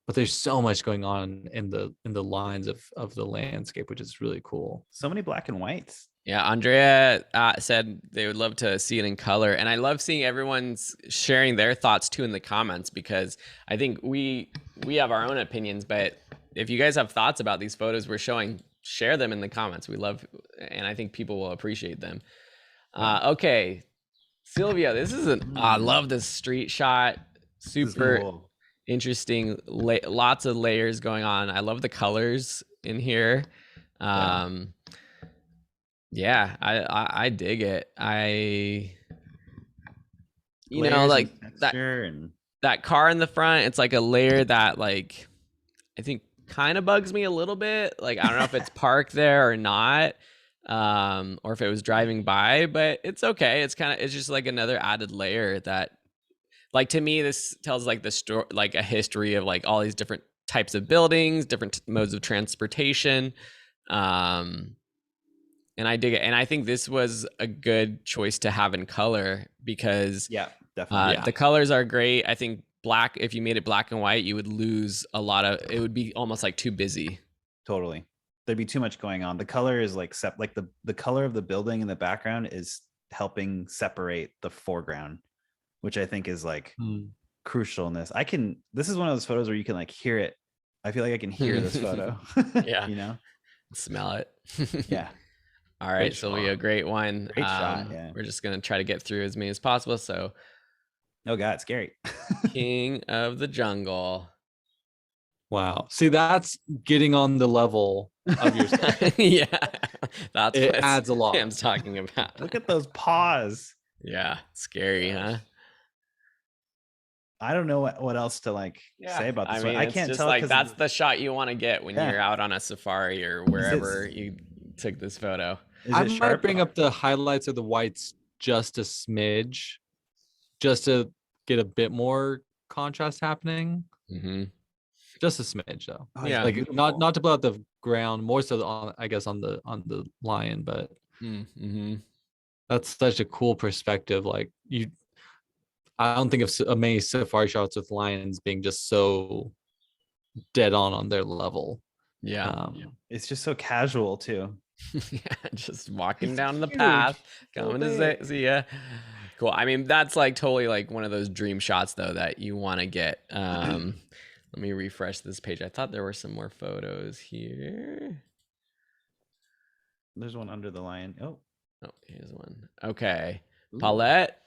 But there's so much going on in the lines of the landscape, which is really cool. So many black and whites. Yeah, Andrea said they would love to see it in color, and I love seeing everyone's sharing their thoughts too in the comments, because I think we have our own opinions, but if you guys have thoughts about these photos we're showing, share them in the comments. We love, and I think people will appreciate them. Okay, Sylvia, this is I love this street shot. Super cool. Interesting. Lots of layers going on. I love the colors in here. Yeah, I dig it. You know, like that car in the front, it's like a layer that like I think kind of bugs me a little bit. Like I don't know if it's parked there or not, or if it was driving by, but it's okay. It's just like another added layer that, like, to me, this tells like the story, like a history of like all these different types of buildings, different modes of transportation. And I dig it. And I think this was a good choice to have in color because definitely. The colors are great. I think black, if you made it black and white, you would lose a lot of, it would be almost like too busy. Totally. There'd be too much going on. The color is like the color of the building in the background is helping separate the foreground, which I think is like crucial in this. This is one of those photos where you can like hear it. I feel like I can hear this photo. Yeah. You know, smell it. Yeah. All right, Sylvia, great one. Great shot. Yeah. We're just gonna try to get through as many as possible. So, oh god, scary. King of the Jungle. Wow. See, that's getting on the level of your stuff. Yeah, that's it adds a lot. I'm talking about. Look at those paws. Yeah, scary, huh? I don't know what else to like say about this one. I can't just tell. Like that's the shot you want to get when you're out on a safari or wherever you took this photo. I might bring up the highlights of the whites just a smidge, just to get a bit more contrast happening. Hmm. Just a smidge though. Oh, Yeah. Like not to blow out the ground, more so on, I guess, on the lion, but Mm-hmm. that's such a cool perspective. Like I don't think of many safari shots with lions being just so dead on their level. Yeah. It's just so casual too. Yeah, just walking down the Huge, path, so coming to big. see ya. Cool. I mean, that's like totally like one of those dream shots though that you want to get. Let me refresh this page. I thought there were some more photos here. There's one under the lion. Oh, Oh, here's one. Okay. Ooh. Paulette.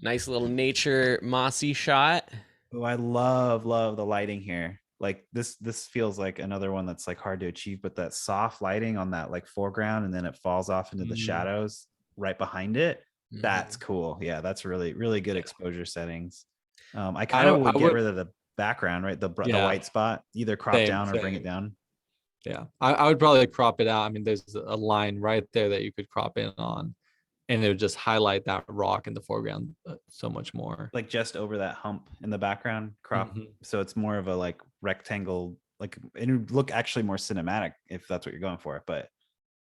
Nice little nature mossy shot. Oh, I love the lighting here. Like this feels like another one that's like hard to achieve, but that soft lighting on that like foreground and then it falls off into the shadows right behind it. That's cool. Yeah, that's really good exposure settings. I kind of would get rid of the background, right? The white spot, either crop down or bring it down. Yeah, I would probably crop it out. I mean, there's a line right there that you could crop in on, and it would just highlight that rock in the foreground so much more. Like just over that hump in the background, crop. So it's more of a like rectangle, like it would look actually more cinematic if that's what you're going for. But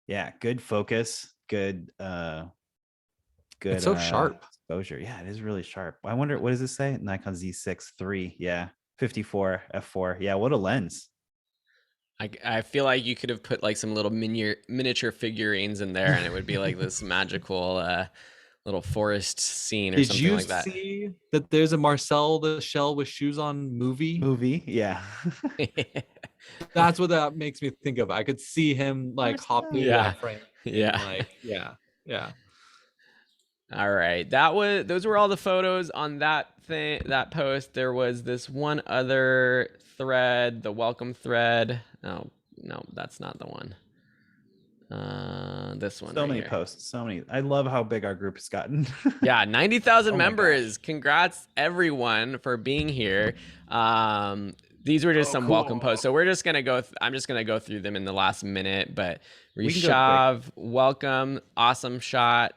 yeah, good focus, good good. It's so sharp. Exposure. Yeah, it is really sharp. I wonder, what does this say? Nikon Z6 III. Yeah, 54 f4. Yeah, what a lens. I feel like you could have put like some little miniature figurines in there, and it would be like this magical little forest scene or something like that. Did you see that there's a Marcel the Shell with shoes on movie? Yeah. That's what that makes me think of. I could see him like hopping into that frame. Yeah. Like, yeah. All right. Those were all the photos on that post. There was this one other thread, the welcome thread. Oh, no, that's not the one. This one. So right many here. posts. So many. I love how big our group has gotten. Yeah, 90,000 Oh my members. gosh. Congrats everyone for being here. These were just some cool. welcome posts. So we're just gonna go. I'm just gonna go through them in the last minute. But We can go Rishav, welcome, awesome shot.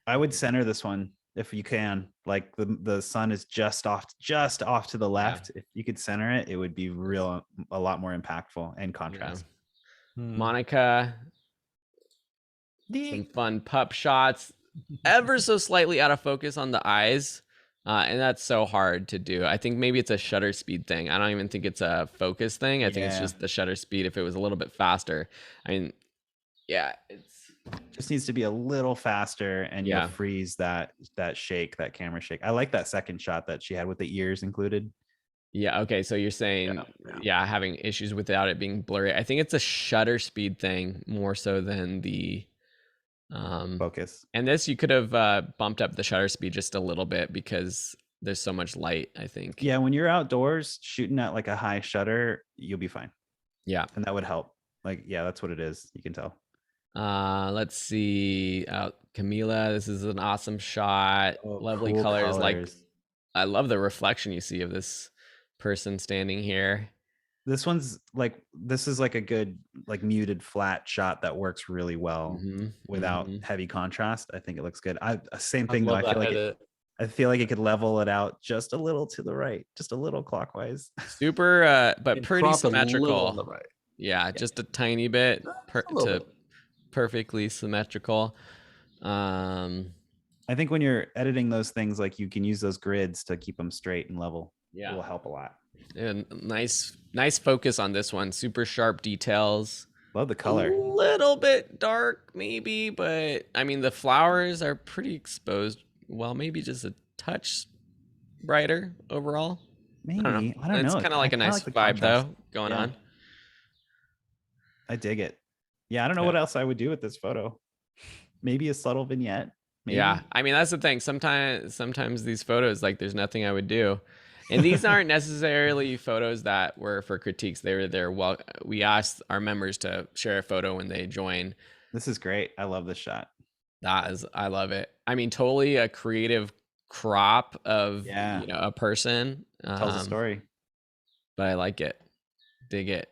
I would center this one if you can. Like the sun is just off to the left. If you could center it, it would be a lot more impactful and contrast. Monica, some fun pup shots, ever so slightly out of focus on the eyes. And that's so hard to do. I think maybe it's a shutter speed thing. I don't even think it's a focus thing. I think it's just the shutter speed. If it was a little bit faster, I mean, yeah, it's just needs to be a little faster, and you'll freeze that shake, that camera shake. I like that second shot that she had with the ears included. Yeah. Okay. So you're saying, having issues without it being blurry. I think it's a shutter speed thing more so than the focus. And this, you could have bumped up the shutter speed just a little bit because there's so much light, I think. Yeah. When you're outdoors shooting at like a high shutter, you'll be fine. Yeah. And that would help. Like, yeah, that's what it is. You can tell. Let's see. Camila, this is an awesome shot. Lovely cool colors. Like, I love the reflection you see of this person standing here. This one's like, this is like a good, like muted flat shot that works really well without heavy contrast. I think it looks good. Same thing though. I feel like it could level it out just a little to the right, just a little clockwise. Super, but pretty symmetrical. Right. Yeah, just a tiny bit to perfectly symmetrical. I think when you're editing those things, like you can use those grids to keep them straight and level. Yeah, it will help a lot. And nice focus on this one. Super sharp details. Love the color. A little bit dark maybe, but I mean the flowers are pretty exposed. Well, maybe just a touch brighter overall. Maybe. I don't know. It's kind of like a nice vibe though going on. I dig it. Yeah, I don't know what else I would do with this photo. Maybe a subtle vignette. Maybe. Yeah, I mean that's the thing. Sometimes these photos, like there's nothing I would do. And these aren't necessarily photos that were for critiques. We asked our members to share a photo when they join. This is great. I love this shot. I love it. I mean, totally a creative crop of a person. Tells a story. But I like it. Dig it.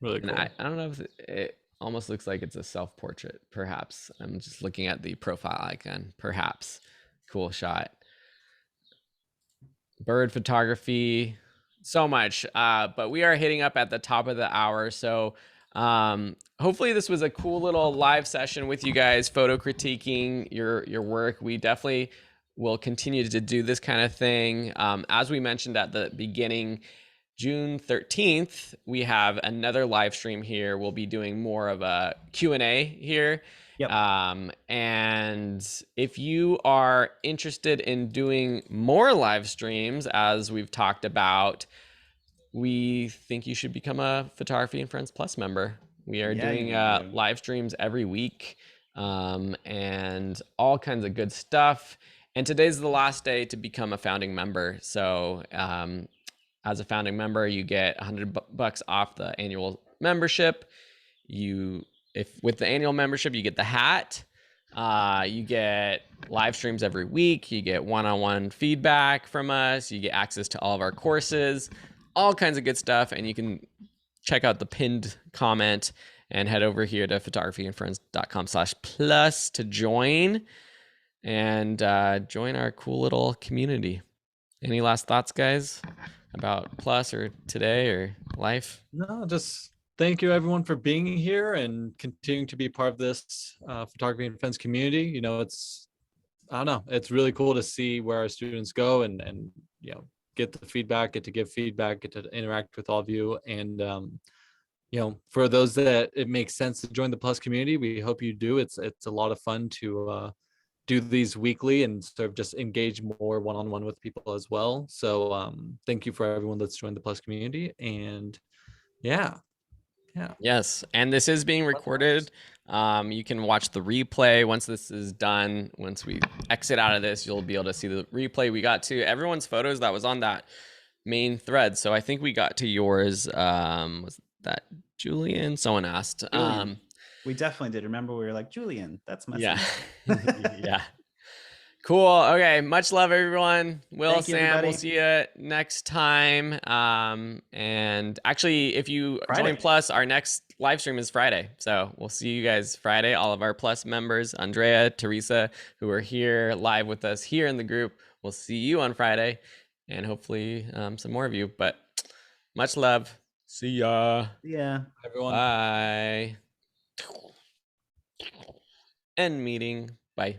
Really cool. And I don't know if it almost looks like it's a self-portrait. Perhaps. I'm just looking at the profile icon. Perhaps. Cool shot. bird photography, so much. But we are hitting up at the top of the hour. So hopefully this was a cool little live session with you guys, photo critiquing your work. We definitely will continue to do this kind of thing. As we mentioned at the beginning, June 13th, we have another live stream here. We'll be doing more of a Q&A here. Yep. And if you are interested in doing more live streams, as we've talked about, we think you should become a Photography and Friends Plus member. We are doing live streams every week, and all kinds of good stuff. And today's the last day to become a founding member. So as a founding member, you get $100 off the annual membership. If with the annual membership, you get the hat. You get live streams every week. You get one-on-one feedback from us. You get access to all of our courses, all kinds of good stuff. And you can check out the pinned comment and head over here to photographyandfriends.com/plus to join and join our cool little community. Any last thoughts, guys, about Plus or today or life? No, just thank you everyone for being here and continuing to be part of this Photography and Friends community. You know, I don't know, it's really cool to see where our students go and you know, get the feedback, get to give feedback, get to interact with all of you. And you know, for those that it makes sense to join the Plus community, we hope you do. It's a lot of fun to do these weekly and sort of just engage more one-on-one with people as well. So thank you for everyone that's joined the Plus community. And yeah. Yes, and this is being recorded. You can watch the replay once this is done. Once we exit out of this, you'll be able to see the replay. We got to everyone's photos that was on that main thread. So I think we got to yours. Was that Julian? Someone asked. Julian. We definitely did. Remember, we were like, Julian, that's my yeah. son. Yeah. Cool. Okay. Much love, everyone. Will, Thank you, Sam, everybody. we'll see you next time. And actually, if you Friday. join Plus, our next live stream is Friday. So we'll see you guys Friday. All of our Plus members, Andrea, Teresa, who are here live with us here in the group. We'll see you on Friday and hopefully some more of you. But much love. See ya. Yeah. Everyone. Bye. End meeting. Bye.